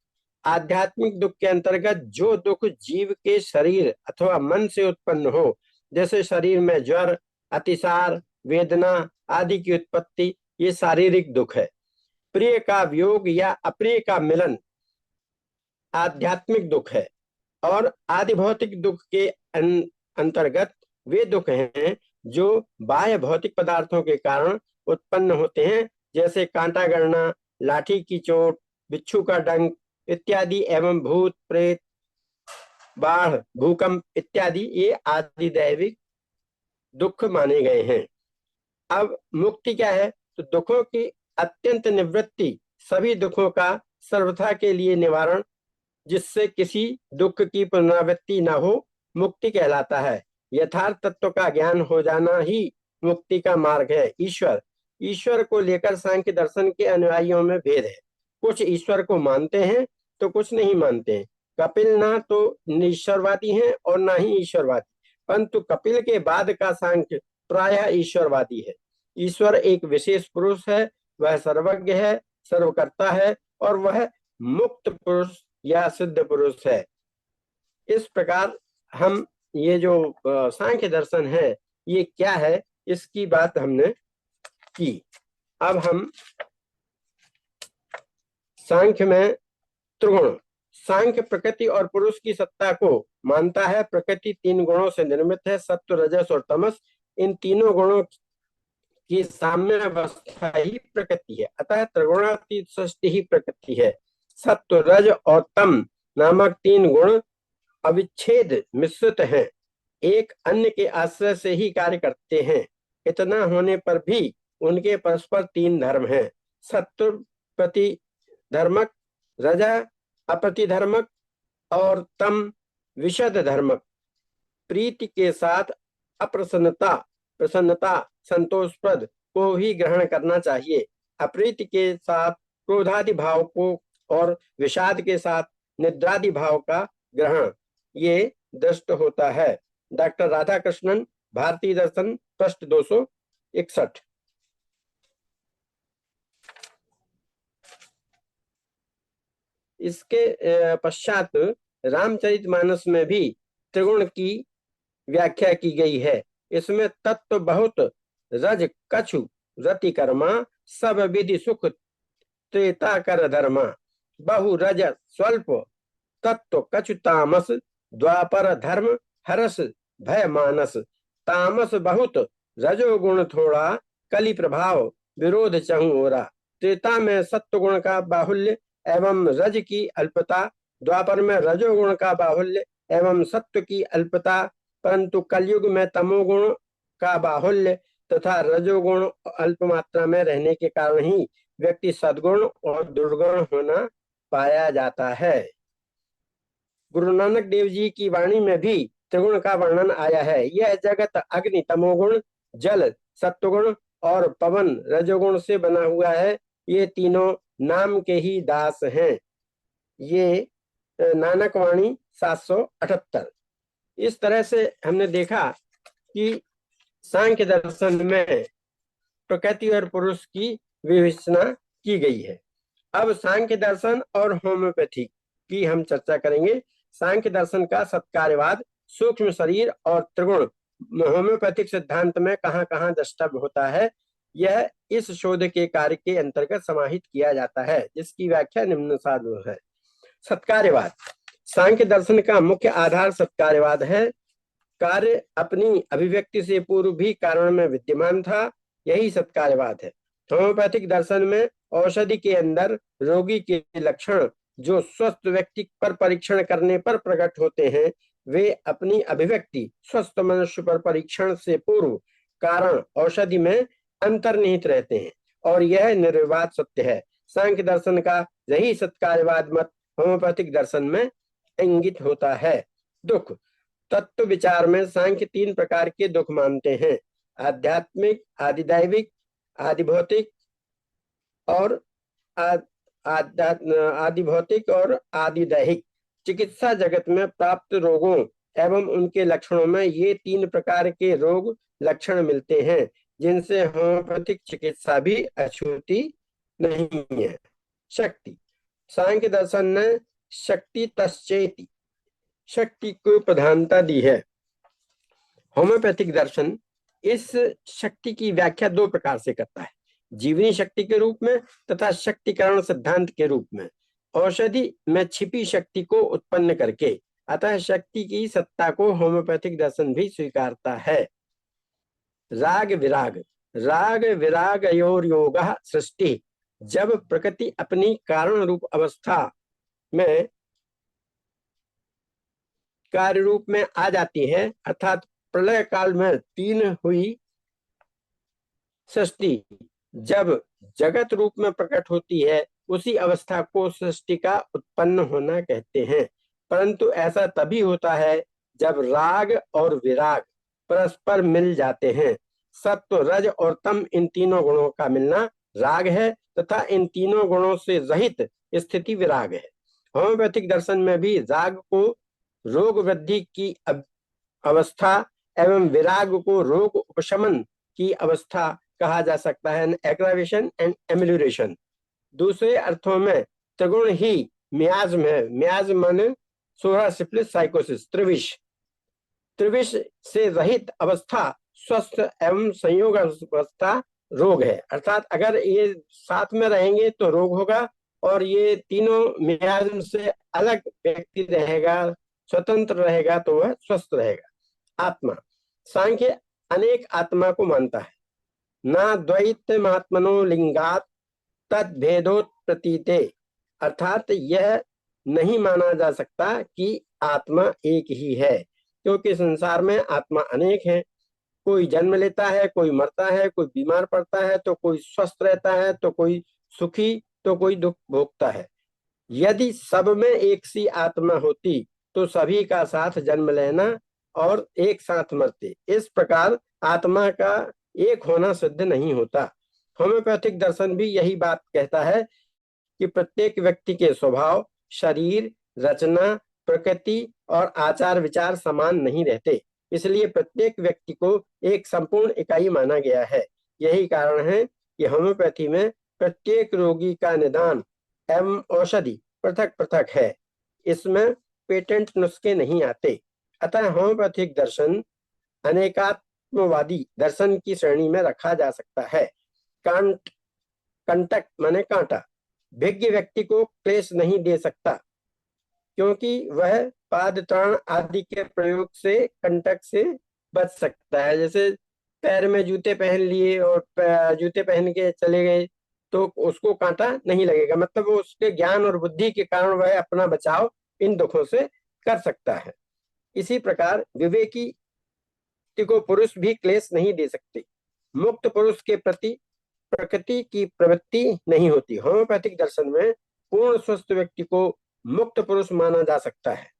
आध्यात्मिक दुख के अंतर्गत जो दुख जीव के शरीर अथवा मन से उत्पन्न हो, जैसे शरीर में ज्वर, अतिसार, वेदना आदि की उत्पत्ति, ये शारीरिक दुख है। प्रिय का वियोग या अप्रिय का मिलन आध्यात्मिक दुख है। और आदि भौतिक दुख के अंतर्गत वे दुख हैं जो बाह्य भौतिक पदार्थों के कारण उत्पन्न होते हैं, जैसे कांटा गड़ना, लाठी की चोट, बिच्छू का डंक इत्यादि, एवं भूत प्रेत, बाढ़, भूकंप इत्यादि, ये आदि दैविक दुख माने गए हैं। अब मुक्ति क्या है? तो दुखों की अत्यंत निवृत्ति, सभी दुखों का सर्वथा के लिए निवारण, जिससे किसी दुख की पुनरावृत्ति न हो, मुक्ति कहलाता है। यथार्थ तत्व का ज्ञान हो जाना ही मुक्ति का मार्ग है। ईश्वर को लेकर सांख्य दर्शन के अनुयायियों में भेद है। कुछ ईश्वर को मानते हैं तो कुछ नहीं मानते हैं। कपिल ना तो निश्चरवादी हैं और ना ही ईश्वरवादी, परंतु कपिल के बाद का सांख्य प्रायः ईश्वरवादी है। ईश्वर एक विशेष पुरुष है, वह सर्वज्ञ है, सर्वकर्ता है और वह मुक्त पुरुष या सिद्ध पुरुष है। इस प्रकार हम ये जो सांख्य दर्शन है ये क्या है, इसकी बात हमने की। अब हम सांख्य में त्रिगुण, सांख्य प्रकृति और पुरुष की सत्ता को मानता है। प्रकृति 3 गुणों से निर्मित है, सत्व, रजस और तमस। इन तीनों गुणों की साम्य अवस्था ही प्रकृति है, अतः त्रिगुणातीत सृष्टि ही प्रकृति है। सत्व, रज और तम नामक 3 गुण अविच्छेद मिश्रित हैं, एक अन्य के आश्रय से ही कार्य करते हैं। इतना होने पर भी उनके परस्पर तीन धर्म हैं, सत्व प्रतिधर्मक, रजा अप्रतिधर्मक और तम विशद धर्मक। प्रीति के साथ अप्रसन्नता, प्रसन्नता, संतोषप्रद को ही ग्रहण करना चाहिए। अप्रीति के साथ क्रोधादि भाव को और विषाद के साथ निद्रादि भाव का ग्रहण ये दृष्ट होता है। डॉक्टर राधाकृष्णन, भारतीय दर्शन, पृष्ठ 261। इसके पश्चात रामचरितमानस में भी त्रिगुण की व्याख्या की गई है। इसमें तत्व बहुत, रज कछु रति कर्मा, सब विधि सुख त्रेता कर धर्मा, बहु रज स्वल्प तत्व कछु तामस, द्वापर धर्म हरस भय मानस। तामस बहुत, रजोगुण थोड़ा, कलि प्रभाव विरोध चहु ओरा। त्रेता में सत्व गुण का बाहुल्य एवं रज की अल्पता, द्वापर में रजोगुण का बाहुल्य एवं सत्व की अल्पता, परंतु कलयुग में तमोगुण का बाहुल्य तथा रजोगुण अल्प मात्रा में रहने के कारण ही व्यक्ति सद्गुण और दुर्गुण होना पाया जाता है। गुरु नानक देव जी की वाणी में भी त्रिगुण का वर्णन आया है। यह जगत अग्नि तमोगुण, जल सत्वगुण और पवन रजोगुण से बना हुआ है। ये तीनों नाम के ही दास हैं। ये नानक वाणी 778। इस तरह से हमने देखा कि सांख्य दर्शन में प्रकृति और पुरुष की विवेचना की गई है। अब सांख्य दर्शन और होम्योपैथी की हम चर्चा करेंगे। सांख्य दर्शन का सत्कार्यवाद, सूक्ष्म शरीर और त्रिगुण होम्योपैथिक सिद्धांत में कहाँ कहाँ द्रष्टव्य होता है, यह इस शोध के कार्य के अंतर्गत समाहित किया जाता है, जिसकी व्याख्या निम्नानुसार है। सत्कार्यवाद, सांख्य दर्शन का मुख्य आधार सत्कार्यवाद है। कार्य अपनी अभिव्यक्ति से पूर्व भी कारण में विद्यमान था, यही सत्कार्यवाद है। होम्योपैथिक दर्शन में औषधि के अंदर रोगी के लक्षण जो स्वस्थ व्यक्ति पर परीक्षण करने पर प्रकट होते हैं, वे अपनी अभिव्यक्ति स्वस्थ मनुष्य पर परीक्षण से पूर्व कारण औषधि में अंतर्निहित रहते हैं, और यह निर्विवाद सत्य है। सांख्य दर्शन का यही सत्कार्यवाद मत होम्योपैथिक दर्शन में इंगित होता है। दुख तत्व विचार में सांख्य तीन प्रकार के दुख मानते हैं: आध्यात्मिक, आदिदैविक, आदिभौतिक और आदिभौतिक और आदिदैहिक। चिकित्सा जगत में प्राप्त रोगों एवं उनके लक्षणों में ये तीन प्रकार के रोग लक्षण मिलते हैं, जिनसे होम्योपैथिक चिकित्सा भी अछूती नहीं है। शक्ति, सांख्य दर्शन ने शक्ति तश्चेति, शक्ति को प्रधानता दी है। होम्योपैथिक दर्शन इस शक्ति की व्याख्या दो प्रकार से करता है: जीवनी शक्ति के रूप में तथा शक्तिकरण सिद्धांत के रूप में, औषधि में छिपी शक्ति को उत्पन्न करके। अतः शक्ति की सत्ता को होम्योपैथिक दर्शन भी स्वीकारता है। राग विराग, राग विरागयोर योगः सृष्टि, जब प्रकृति अपनी कारण रूप अवस्था में कार्य रूप में आ जाती है, अर्थात प्रलय काल में तीन हुई सृष्टि जब जगत रूप में प्रकट होती है, उसी अवस्था को सृष्टि का उत्पन्न होना कहते हैं। परंतु ऐसा तभी होता है जब राग और विराग परस्पर मिल जाते हैं। सत्व, रज और तम, इन तीनों गुणों का मिलना राग है तथा इन तीनों गुणों से रहित स्थिति विराग है। होम्योपैथिक दर्शन में भी राग को रोग वृद्धि की अवस्था एवं विराग को रोग उपशमन की अवस्था कहा जा सकता है, एग्रावेशन एंड एमिलियोरेशन। दूसरे अर्थों में त्रिगुण ही मियाज्म है। मियाज्म माने 16 सिफिलिस साइकोसिस, त्रिविष। त्रिविष से रहित अवस्था स्वस्थ एवं संयोग अवस्था रोग है। अर्थात अगर ये साथ में रहेंगे तो रोग होगा, और ये तीनों मियाज्म से अलग व्यक्ति रहेगा, स्वतंत्र रहेगा, तो वह स्वस्थ रहेगा। आत्मा, सांख्य अनेक आत्मा को मानता है। ना द्वैतमात्मनो लिंगात तद भेदोत प्रतीते, अर्थात यह नहीं माना जा सकता कि आत्मा एक ही है, क्योंकि संसार में आत्मा अनेक है। कोई जन्म लेता है, कोई मरता है, कोई बीमार पड़ता है, तो कोई स्वस्थ रहता है, तो कोई सुखी, तो कोई दुख भोगता है। यदि सब में एक सी आत्मा होती तो सभी का साथ जन्म लेना और एक साथ मरते। इस प्रकार आत्मा का एक होना सिद्ध नहीं होता। होम्योपैथिक दर्शन भी यही बात कहता है कि प्रत्येक व्यक्ति के स्वभाव, शरीर, रचना, प्रकृति और आचार विचार समान नहीं रहते, इसलिए प्रत्येक व्यक्ति को एक संपूर्ण इकाई माना गया है। यही कारण है कि होम्योपैथी में प्रत्येक रोगी का निदान एवं औषधि पृथक पृथक है। इसमें पेटेंट नुस्खे नहीं आते। अतः होम्योपैथिक दर्शन अनेकात्मवादी दर्शन की श्रेणी में रखा जा सकता है। कांट कंटक माने कांटा भिज्ञ व्यक्ति को क्लेश नहीं दे सकता, क्योंकि वह पाद त्राण आदि के प्रयोग से कंटक से बच सकता है। जैसे पैर में जूते पहन लिए और जूते पहन के चले गए तो उसको कांटा नहीं लगेगा, मतलब वो उसके ज्ञान और बुद्धि के कारण वह अपना बचाव इन दुखों से कर सकता है। इसी प्रकार विवेकी को पुरुष भी क्लेश नहीं दे सकते। मुक्त पुरुष के प्रति प्रकृति की प्रवृत्ति नहीं होती। होम्योपैथिक दर्शन में पूर्ण स्वस्थ व्यक्ति को मुक्त पुरुष माना जा सकता है।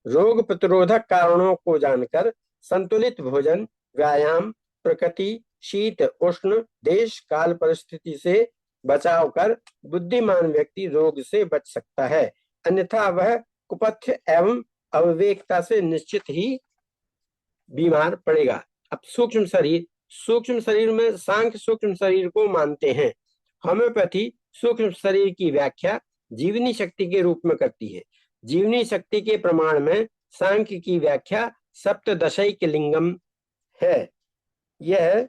रोग प्रतिरोधक कारणों को जानकर संतुलित भोजन, व्यायाम, प्रकृति, शीत उष्ण, देश काल परिस्थिति से बचाव कर बुद्धिमान व्यक्ति रोग से बच सकता है, अन्यथा वह कुपथ्य एवं अविवेकता से निश्चित ही बीमार पड़ेगा। अब सूक्ष्म शरीर में सांख्य सूक्ष्म शरीर को मानते हैं। होम्योपैथी सूक्ष्म शरीर की व्याख्या जीवनी शक्ति के रूप में करती है। जीवनी शक्ति के प्रमाण में सांख्य की व्याख्या सप्तदशैक लिंगम है। यह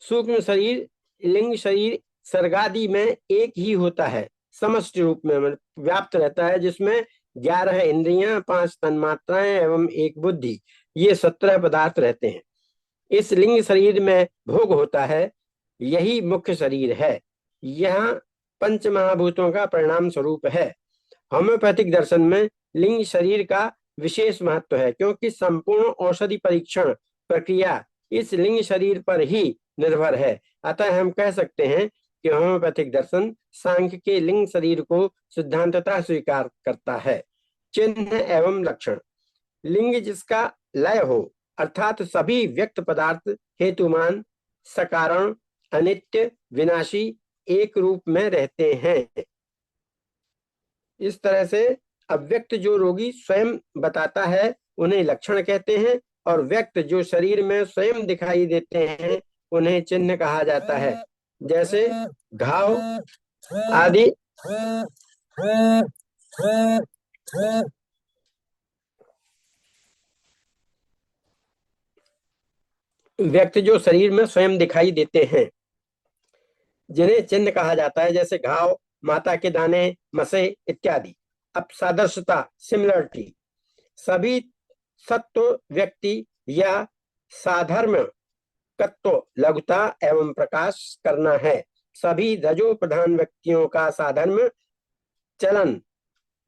सूक्ष्म शरीर लिंग शरीर सर्गादि में एक ही होता है, समष्टि रूप में व्याप्त रहता है, जिसमें 11 इंद्रियां, 5 तन्मात्राएं एवं एक बुद्धि, ये 17 पदार्थ रहते हैं। इस लिंग शरीर में भोग होता है, यही मुख्य शरीर है। यह पंच महाभूतों का परिणाम स्वरूप है। होम्योपैथिक दर्शन में लिंग शरीर का विशेष महत्व है, क्योंकि संपूर्ण औषधि परीक्षण प्रक्रिया इस लिंग शरीर पर ही निर्भर है। अतः हम कह सकते हैं कि होम्योपैथिक दर्शन सांख्य के लिंग शरीर को सिद्धांततः स्वीकार करता है। चिन्ह एवं लक्षण। लिंग जिसका लय हो, अर्थात सभी व्यक्त पदार्थ हेतुमान, सकारण, अनित्य, विनाशी, एक रूप में रहते हैं। इस तरह से अव्यक्त जो रोगी स्वयं बताता है उन्हें लक्षण कहते हैं, और व्यक्त जो शरीर में स्वयं दिखाई देते हैं उन्हें चिन्ह कहा जाता है। जैसे घाव आदि व्यक्त जो शरीर में स्वयं दिखाई देते हैं जिन्हें चिन्ह कहा जाता है। जैसे घाव, माता के दाने, मसे इत्यादि। अब सादृश्यता सिमिलरिटी। सभी सत्व व्यक्ति या साधर्म तत्व लघुता एवं प्रकाश करना है। सभी रजो प्रधान व्यक्तियों का साधर्म चलन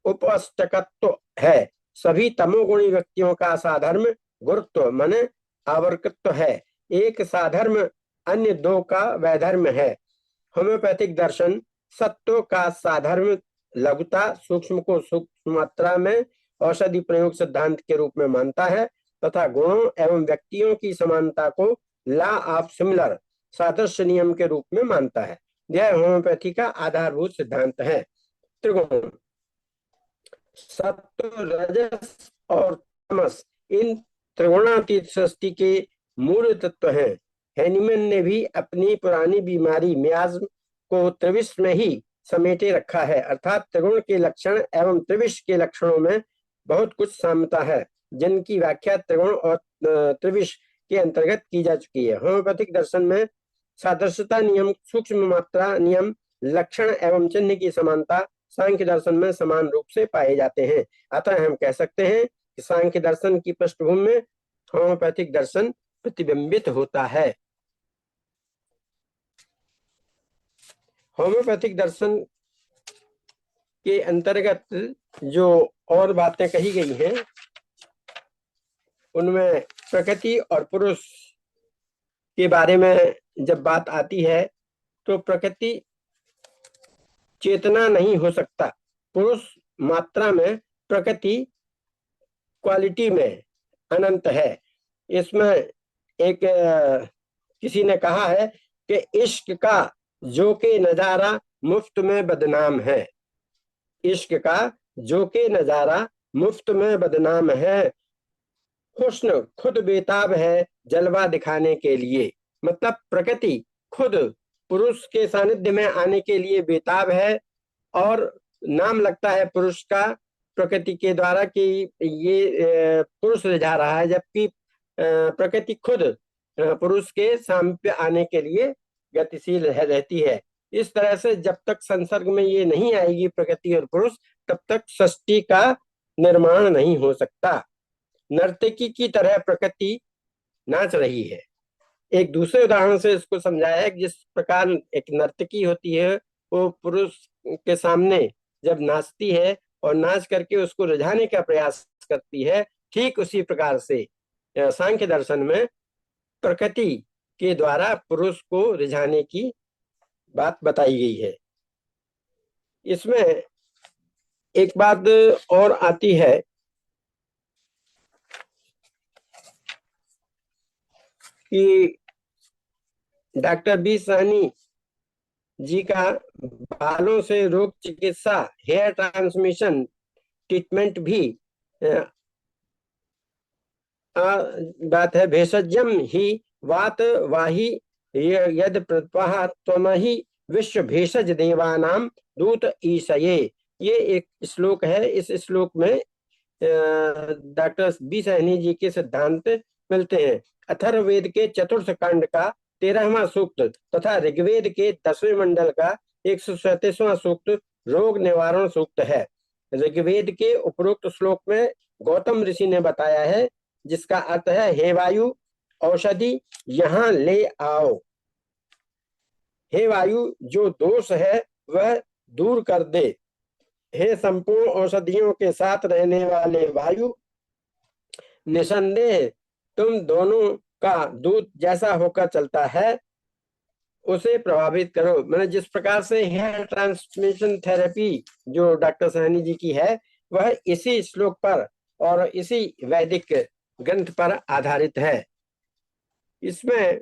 उपष्टकत्व है। सभी तमोगुणी व्यक्तियों का साधर्म गुरुत्व माने आवर्तत्व है। एक साधर्म अन्य दो का वैधर्म है। होम्योपैथिक दर्शन सत्व का साधर्म लघुता, सूक्ष्म को सूक्ष्म मात्रा में औषधि प्रयोग सिद्धांत के रूप में मानता है, तथा गुणों एवं व्यक्तियों की समानता को लॉ ऑफ सिमिलर सादृश्य नियम के रूप में मानता है। यह होम्योपैथी का आधारभूत सिद्धांत है। त्रिगुण सत्व, रजस और तमस इन त्रिगुणातीत सृष्टि के मूल तत्व हैं। हैनीमैन ने भी अपनी पुरानी बीमारी मियाज्म को त्रिविश में ही समेटे रखा है, अर्थात त्रिगुण के लक्षण एवं त्रिविश के लक्षणों में बहुत कुछ साम्यता है, जिनकी व्याख्या त्रिगुण और त्रिविश के अंतर्गत की जा चुकी है। होम्योपैथिक दर्शन में सादृश्यता नियम, सूक्ष्म मात्रा नियम, लक्षण एवं चिन्ह की समानता सांख्य दर्शन में समान रूप से पाए जाते हैं। अतः हम कह सकते हैं कि सांख्य दर्शन की पृष्ठभूमि में होम्योपैथिक दर्शन प्रतिबिंबित होता है। होम्योपैथिक दर्शन के अंतर्गत जो और बातें कही गई हैं उनमें प्रकृति और पुरुष के बारे में जब बात आती है तो प्रकृति चेतना नहीं हो सकता, पुरुष मात्रा में, प्रकृति क्वालिटी में अनंत है। इसमें एक किसी ने कहा है कि इश्क का जो के नजारा मुफ्त में बदनाम है, इश्क का जो के नजारा मुफ्त में बदनाम है, हुस्न खुद बेताब है जलवा दिखाने के लिए। मतलब प्रकृति खुद पुरुष के सानिध्य में आने के लिए बेताब है और नाम लगता है पुरुष का प्रकृति के द्वारा कि ये पुरुष रिझा रहा है, जबकि प्रकृति खुद पुरुष के सामीप्य आने के लिए गतिशील रहती है। इस तरह से जब तक संसर्ग में ये नहीं आएगी प्रकृति और पुरुष, तब तक सृष्टि का निर्माण नहीं हो सकता। नर्तकी की तरह प्रकृति नाच रही है। एक दूसरे उदाहरण से इसको समझाया है कि जिस प्रकार एक नर्तकी होती है वो पुरुष के सामने जब नाचती है और नाच करके उसको रिझाने का प्रयास करती है, ठीक उसी प्रकार से सांख्य दर्शन में प्रकृति के द्वारा पुरुष को रिझाने की बात बताई गई है। इसमें एक बात और आती है कि डॉक्टर बी सहनी जी का बालों से रोग चिकित्सा, हेयर ट्रांसमिशन ट्रीटमेंट भी बात है। भेषजम ही वात वाही यद प्रत्वाह त्वमहि विश्व भेषज देवानाम दूत ईशये। ये एक श्लोक है। इस श्लोक में डॉक्टर बी सहनी जी के सिद्धांत मिलते हैं। अथर्ववेद के चतुर्थ कांड का 13वां सूक्त तथा ऋग्वेद के 10वें मंडल का 137वां सूक्त रोग निवारण सूक्त है। ऋग्वेद के उपरोक्त श्लोक में गौतम ऋषि ने बताया है, जिसका अर्थ है हे वायु औषधि यहाँ ले आओ, हे वायु जो दोष है वह दूर कर दे, हे संपूर्ण औषधियों के साथ रहने वाले वायु निसंदेह तुम दोनों का दूत जैसा होकर चलता है उसे प्रभावित करो। मैंने जिस प्रकार से हेयर ट्रांसमिशन थेरेपी जो डॉक्टर सहनी जी की है वह इसी श्लोक पर और इसी वैदिक ग्रंथ पर आधारित है। इसमें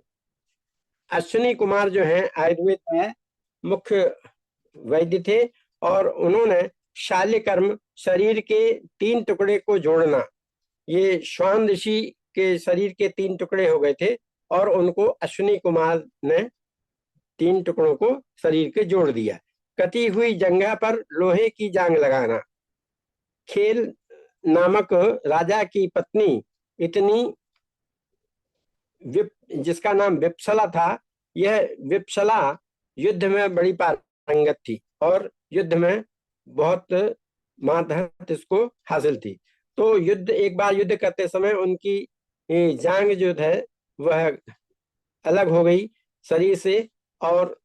अश्विनी कुमार जो हैं आयुर्वेद में मुख्य वैद्य थे और उन्होंने शाल्य कर्म, शरीर के 3 टुकड़े को जोड़ना, ये श्वान ऋषि के शरीर के 3 टुकड़े हो गए थे और उनको अश्विनी कुमार ने 3 टुकड़ों को शरीर के जोड़ दिया। कटी हुई जंघा पर लोहे की जांग लगाना, खेल नामक राजा की पत्नी इतनी जिसका नाम विप्सला था, यह विप्सला युद्ध में बड़ी पारंगत थी और युद्ध में बहुत मातहत इसको हासिल थी। तो एक बार युद्ध करते समय उनकी जांग जो है वह अलग हो गई शरीर से और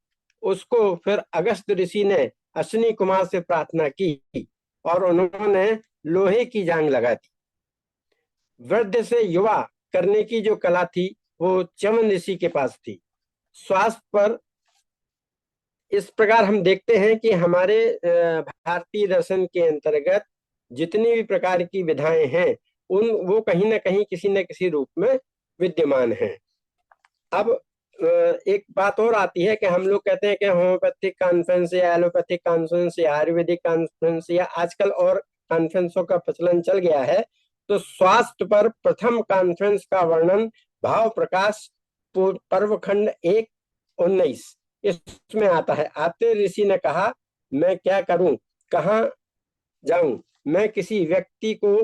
उसको फिर अगस्त ऋषि ने अश्विनी कुमार से प्रार्थना की और उन्होंने लोहे की जांग लगा दी। वृद्ध से युवा करने की जो कला थी वो चमन ऋषि के पास थी। स्वास्थ्य पर इस प्रकार हम देखते हैं कि हमारे भारतीय दर्शन के अंतर्गत जितनी भी प्रकार की विधाएं हैं वो कहीं ना कहीं किसी न किसी रूप में विद्यमान हैं। अब एक बात और आती है कि हम लोग कहते हैं कि होम्योपैथिक कॉन्फ्रेंस या एलोपैथिक कॉन्फ्रेंस या आयुर्वेदिक कॉन्फ्रेंस या आजकल और कॉन्फ्रेंसों का प्रचलन चल गया है। तो स्वास्थ्य पर प्रथम कॉन्फ्रेंस का वर्णन भाव प्रकाश पर्व खंड 1:19 इसमें आता है। आते ऋषि ने कहा, मैं क्या करूं, कहाँ जाऊं, मैं किसी व्यक्ति को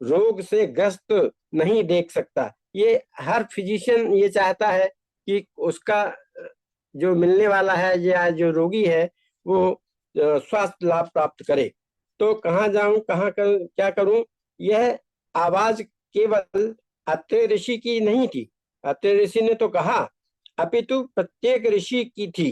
रोग से ग्रस्त नहीं देख सकता। ये हर फिजिशियन ये चाहता है कि उसका जो मिलने वाला है या जो रोगी है वो स्वास्थ्य लाभ प्राप्त करे। तो कहाँ जाऊं, क्या करूं, यह आवाज केवल अत्रि ऋषि की नहीं थी। अत्रि ऋषि ने तो कहा, अपितु प्रत्येक ऋषि की थी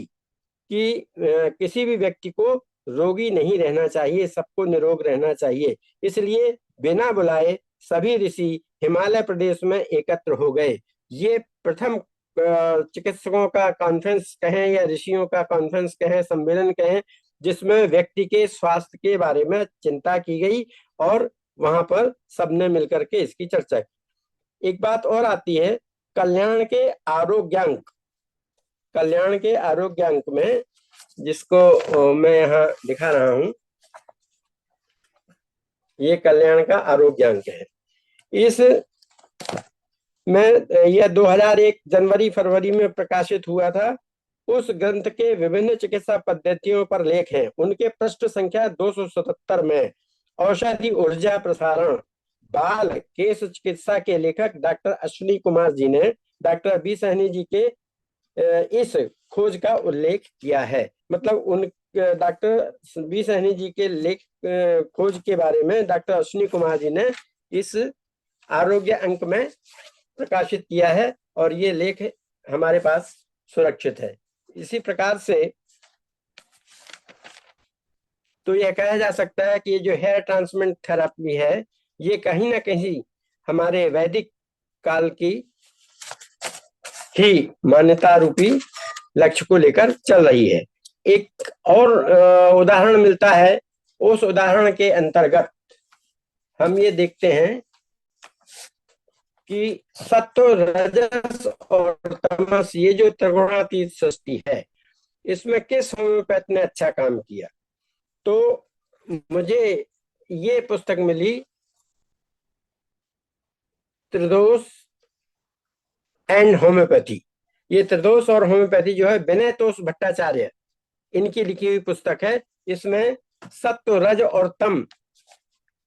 कि किसी भी व्यक्ति को रोगी नहीं रहना चाहिए, सबको निरोग रहना चाहिए। इसलिए बिना बुलाए सभी ऋषि हिमालय प्रदेश में एकत्र हो गए। ये प्रथम चिकित्सकों का कॉन्फ्रेंस कहें या ऋषियों का कॉन्फ्रेंस कहें, सम्मेलन कहें, जिसमें व्यक्ति के स्वास्थ्य के बारे में चिंता की गई और वहां पर सबने मिलकर के इसकी चर्चा की। एक बात और आती है कल्याण के आरोग्यांक। कल्याण के आरोग्यांक में, जिसको मैं यहाँ दिखा रहा हूं, ये कल्याण का आरोग्यांक है। इस में यह 2001 जनवरी फरवरी में प्रकाशित हुआ था। उस ग्रंथ के विभिन्न चिकित्सा पद्धतियों पर लेख हैं। उनके पृष्ठ संख्या 277 में औषधि ऊर्जा प्रसारण बाल केश चिकित्सा के लेखक डॉक्टर अश्विनी कुमार जी ने डॉक्टर बी सहनी जी के इस खोज का उल्लेख किया है। मतलब उन डॉक्टर बी सहनी जी के लेख खोज के बारे में डॉक्टर अश्विनी कुमार जी ने इस आरोग्य अंक में प्रकाशित किया है और ये लेख हमारे पास सुरक्षित है। इसी प्रकार से तो यह कहा जा सकता है कि ये जो हेयर ट्रांसप्लांट थेरेपी है, ये कहीं ना कहीं हमारे वैदिक काल की ही मान्यता रूपी लक्ष्य को लेकर चल रही है। एक और उदाहरण मिलता है। उस उदाहरण के अंतर्गत हम ये देखते हैं कि सत्व रजस और तमस, ये जो त्रिगुणातीत सृष्टि है, इसमें किस होम्योपैथ ने अच्छा काम किया। तो मुझे ये पुस्तक मिली त्रिदोष एंड होम्योपैथी। ये त्रिदोष और होम्योपैथी जो है विनय तोष भट्टाचार्य इनकी लिखी हुई पुस्तक है। इसमें सत्व रज और तम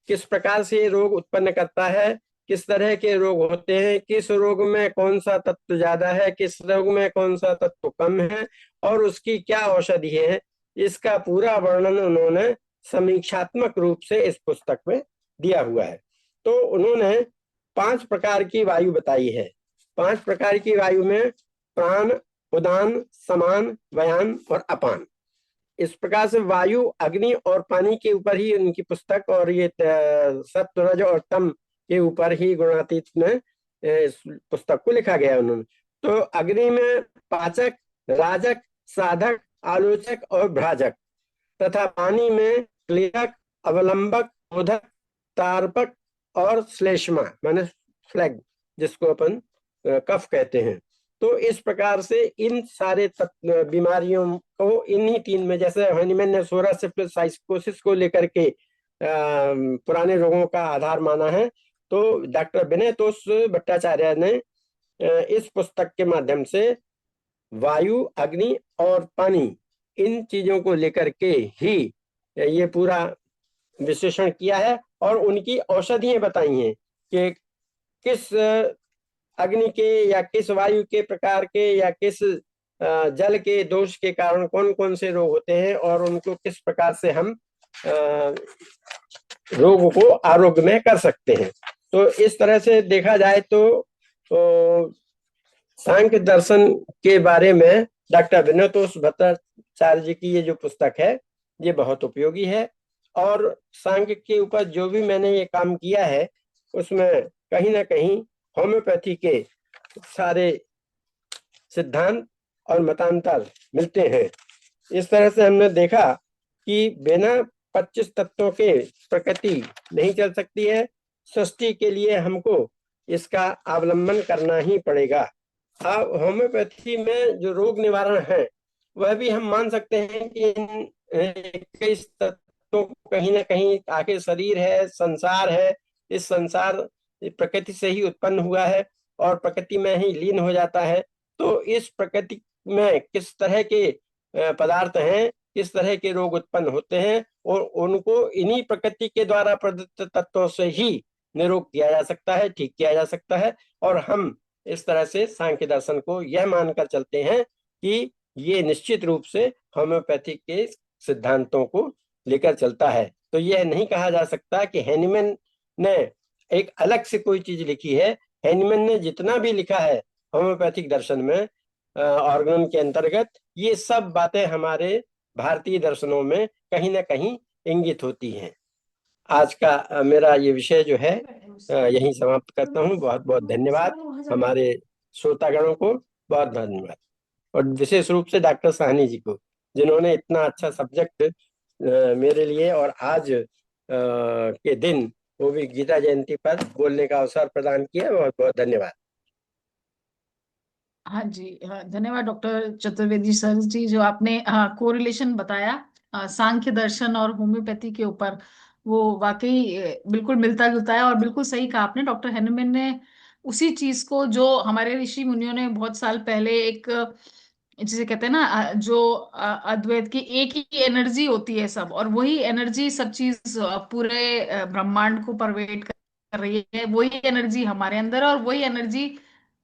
किस प्रकार से रोग उत्पन्न करता है, किस तरह के रोग होते हैं, किस रोग में कौन सा तत्व ज्यादा है, किस रोग में कौन सा तत्व कम है और उसकी क्या औषधि है, इसका पूरा वर्णन उन्होंने समीक्षात्मक रूप से इस पुस्तक में दिया हुआ है। तो उन्होंने 5 प्रकार की वायु बताई है। 5 प्रकार की वायु में प्राण, उदान, समान, व्यान और अपान। इस प्रकार से वायु, अग्नि और पानी के ऊपर ही उनकी पुस्तक और ये सत्व रज और तम के ऊपर ही गुणातीत में इस पुस्तक को लिखा गया उन्होंने। तो अग्नि में पाचक, राजक, साधक, आलोचक और भ्राजक तथा पानी में क्लेरक, अवलंबक, बोधक, तारपक और श्लेष्मा माने फ्लैग, जिसको अपन कफ कहते हैं। तो इस प्रकार से इन सारे बीमारियों को इन्हीं 3 में, जैसे हनीमैन ने सोरा सिफिलिस साइकोसिस को लेकर के पुराने रोगों का आधार माना है, तो डॉक्टर विनय तोष भट्टाचार्य ने इस पुस्तक के माध्यम से वायु, अग्नि और पानी, इन चीजों को लेकर के ही ये पूरा विश्लेषण किया है और उनकी औषधियां बताई हैं कि किस अग्नि के या किस वायु के प्रकार के या किस जल के दोष के कारण कौन कौन से रोग होते हैं और उनको किस प्रकार से हम रोग को आरोग्य में कर सकते हैं। तो इस तरह से देखा जाए तो सांख्य दर्शन के बारे में डॉक्टर विनय तोष भट्टाचार्य जी की ये जो पुस्तक है, ये बहुत उपयोगी है। और सांख्य के ऊपर जो भी मैंने ये काम किया है, उसमें कहीं ना कहीं होम्योपैथी के सारे सिद्धांत और मतांतर मिलते हैं। इस तरह से हमने देखा कि बिना 25 तत्वों के प्रकृति नहीं चल सकती है। सृष्टि के लिए हमको इसका अवलंबन करना ही पड़ेगा। अब होम्योपैथी में जो रोग निवारण है, वह भी हम मान सकते हैं कि इन 21 तत्वों कहीं ना कहीं आखिर शरीर है, संसार है। इस संसार प्रकृति से ही उत्पन्न हुआ है और प्रकृति में ही लीन हो जाता है। तो इस प्रकृति में किस तरह के पदार्थ हैं, किस तरह के रोग उत्पन्न होते हैं और उनको इन्हीं प्रकृति के द्वारा प्रदत्त तत्वों से ही निरोग किया जा सकता है, ठीक किया जा सकता है। और हम इस तरह से सांख्य दर्शन को यह मानकर चलते हैं कि ये निश्चित रूप से होम्योपैथी के सिद्धांतों को लेकर चलता है। तो यह नहीं कहा जा सकता कि हैनीमैन ने एक अलग से कोई चीज लिखी है। हैनीमैन ने जितना भी लिखा है होम्योपैथिक दर्शन में ऑर्गन के अंतर्गत, ये सब बातें हमारे भारतीय दर्शनों में कहीं ना कहीं इंगित होती हैं। आज का मेरा ये विषय जो है यहीं समाप्त करता हूँ। बहुत बहुत धन्यवाद हमारे श्रोतागणों को, बहुत धन्यवाद। और विशेष रूप से डॉक्टर साहनी जी को, जिन्होंने इतना अच्छा सब्जेक्ट मेरे लिए और आज के दिन, वो भी गीता जयंती पर बोलने का अवसर प्रदान किया। बहुत बहुत धन्यवाद। हाँ जी, हाँ, धन्यवाद डॉक्टर चतुर्वेदी सर जी, जो आपने कोरिलेशन बताया सांख्य दर्शन और होम्योपैथी के ऊपर। वो वाकई बिल्कुल मिलता जुलता है, और बिल्कुल सही कहा आपने। डॉक्टर हेनमैन ने उसी चीज को, जो हमारे ऋषि मुनियों ने बहुत साल पहले एक जिसे कहते हैं ना जो अद्वैत की एक ही एनर्जी होती है सब, और वही एनर्जी सब चीज पूरे ब्रह्मांड को परवेट कर रही है। वही एनर्जी हमारे अंदर है, और वही एनर्जी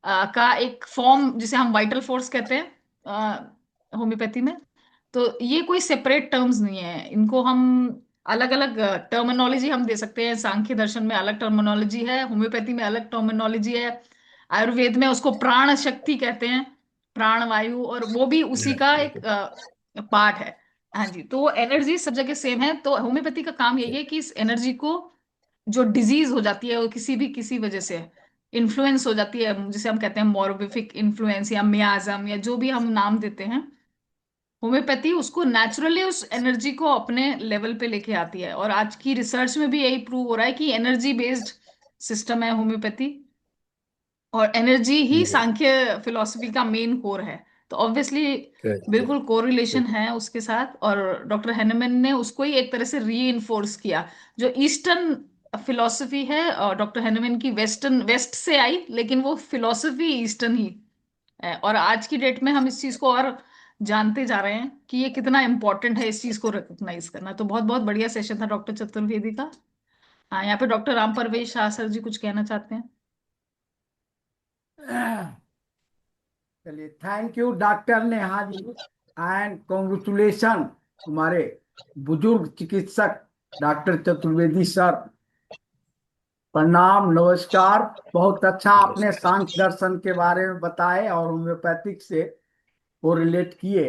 का एक फॉर्म जिसे हम वाइटल फोर्स कहते हैं होम्योपैथी में। तो ये कोई सेपरेट टर्म्स नहीं है, इनको हम अलग अलग टर्मिनोलॉजी हम दे सकते हैं। सांख्य दर्शन में अलग टर्मिनोलॉजी है, होम्योपैथी में अलग टर्मिनोलॉजी है, आयुर्वेद में उसको प्राण शक्ति कहते हैं, प्राण वायु, और वो भी उसी का एक बिल्कुल। पार्ट है। हाँ जी, तो वो एनर्जी सब जगह सेम है। तो होम्योपैथी का काम यही है कि इस एनर्जी को, जो डिजीज हो जाती है वो किसी वजह से इन्फ्लुएंस हो जाती है, जिसे हम कहते हैं मोरबिफिक इन्फ्लुएंस या मियाजम या जो भी हम नाम देते हैं, होम्योपैथी उसको नेचुरली उस एनर्जी को अपने लेवल पे लेके आती है। और आज की रिसर्च में भी यही प्रूव हो रहा है कि एनर्जी बेस्ड सिस्टम है होम्योपैथी, और एनर्जी ही जी। सांख्य फिलॉसफी का मेन कोर है। तो ऑब्वियसली जी। बिल्कुल कोरिलेशन है उसके साथ, और डॉक्टर हैनमैन ने उसको ही एक तरह से री किया। जो ईस्टर्न फिलॉसफी है, और डॉक्टर हैनमैन की वेस्टर्न, वेस्ट से आई, लेकिन वो फिलॉसफी ईस्टर्न ही है। और आज की डेट में हम इस चीज को और जानते जा रहे हैं कि ये कितना इंपॉर्टेंट है इस चीज को रिकॉग्नाइज करना। तो बहुत बहुत बढ़िया सेशन था डॉक्टर चतुर्वेदी का। हाँ, यहाँ पे डॉक्टर राम परवेश शाह सर जी कुछ कहना चाहते हैं। चलिए, thank you doctor Neha ji, and congratulation हमारे बुजुर्ग चिकित्सक डॉक्टर चतुर्वेदी सर। प्रणाम, नमस्कार। बहुत अच्छा आपने सांख्य दर्शन के बारे में बताए और होम्योपैथिक से कोरिलेट किए।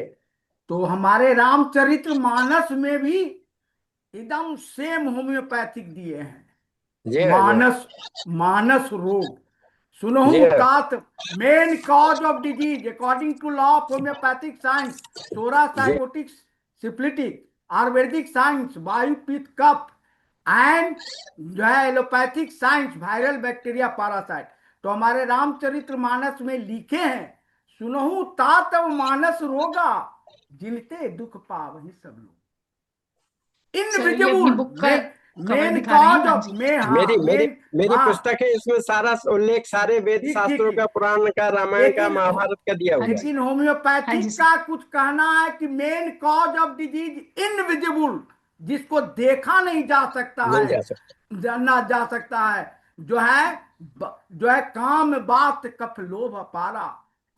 तो हमारे रामचरित्र मानस में भी एकदम सेम होम्योपैथिक दिए हैं। जी हाँ। जी हाँ। मानस, मानस रोग जी सुनहु हाँ। तात, main cause of disease according to law of homeopathic science, psora जी। साइकोटिक सिफिलिटिक, आयुर्वेदिक साइंस वायु पित्त कफ, एंड जो है allopathic science viral bacteria parasite. तो हमारे रामचरित्र मानस में लिखे हैं, सुनहु तात मानस रोगा, जिनते दुख पावहि सब लोग। सर ये अपनी इनविजिबल बुक का में कवर मेन दिखा रहे हैं, कॉज हाँ ऑफ जी। में, मेरी हाँ मेरी मेन, मेरी हाँ पुस्तक है, इसमें सारा उल्लेख सारे वेद ठीक ठीक शास्त्रों का, ठीक। पुराण का, रामायण का, लेकिन महाभारत का दिया हाँ हुआ है। जी। लेकिन हाँ होम्योपैथिक जी सर। का कुछ कहना है कि main cause of disease invisible, जिसको देखा नहीं जा सकता नहीं है, जा सकता। जाना जा सकता है, जो है जो है काम बात कफ लोभ अपारा,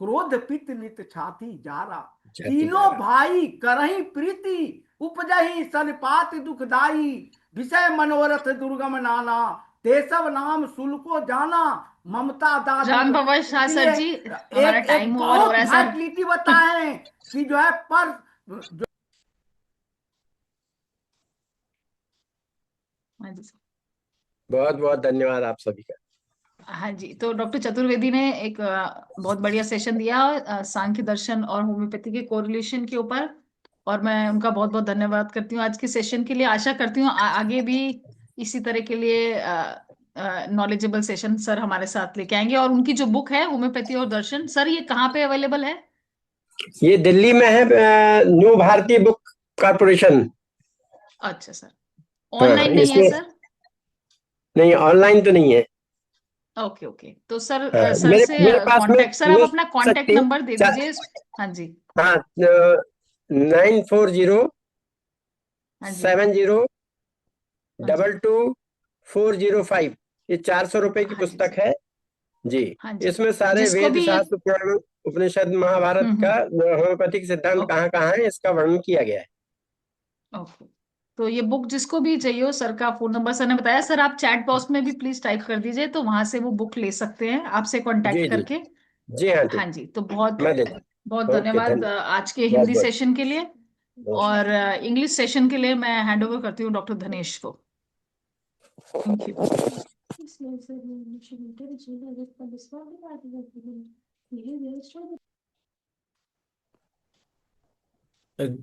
क्रोध पित्त नित छाती जारा, जाति जा तीनों रहा। भाई करही प्रीति, उपजही सनपात दुखदाई, विषय मनोरथ दुर्गम नाना, तेसव नाम सुल को जाना, ममता दादुक। राम बाबा शाह सर इसलिए जी, हमारा एक एक टाइम ओवर हो बहुत रहा है सर। वाइटलिटी बताए हैं कि जो है पर हाँ जी सर। बहुत बहुत धन्यवाद आप सभी का। हाँ जी, तो डॉक्टर चतुर्वेदी ने एक बहुत बढ़िया सेशन दिया सांख्य दर्शन और होम्योपैथी के कोरिलेशन के ऊपर, और मैं उनका बहुत बहुत धन्यवाद करती हूँ आज के सेशन के लिए। आशा करती हूँ आगे भी इसी तरह के लिए नॉलेजेबल सेशन सर हमारे साथ लेके आएंगे। और उनकी जो बुक है होम्योपैथी और दर्शन, सर ये कहाँ पे अवेलेबल है? ये दिल्ली में है, न्यू भारतीय बुक कॉरपोरेशन। अच्छा सर, हाँ, ऑनलाइन नहीं है इसमें सर? नहीं, ऑनलाइन तो नहीं है। ओके ओके, तो सर हाँ, सर मेरे से मेरे पास में कांटेक्ट, सर आप मिल अपना कांटेक्ट सकती। नंबर दे दीजिए। हाँ जी। हाँ, 940 हाँ जी। 70 हाँ जी। 22 405। ये 400 रुपए की हाँ जी पुस्तक है। जी। हाँ जी। इसमें सारे जिसको वेद भी ये शास्त्र पुराण उपनिषद महाभारत का होम्योपैथिक सिद्धांत ओके कहाँ कहाँ है, इसका वर्णन किया गया है। ओके, तो ये बुक जिसको भी चाहिए हो, सर का फोन नंबर सर ने बताया। सर आप चैट बॉक्स में भी प्लीज टाइप कर दीजिए, तो वहां से वो बुक ले सकते हैं आपसे कांटेक्ट जी जी। करके। जी हाँ, ठीक। हाँ जी, तो बहुत मैं देता बहुत हूँ। ओके, धन्यवाद धन्यवाद। आज के बहुत हिंदी बहुत। सेशन के लिए। और इंग्लिश सेशन के लिए मैं हैंड ओवर करती हूँ डॉक्टर धनेश को। Thank you.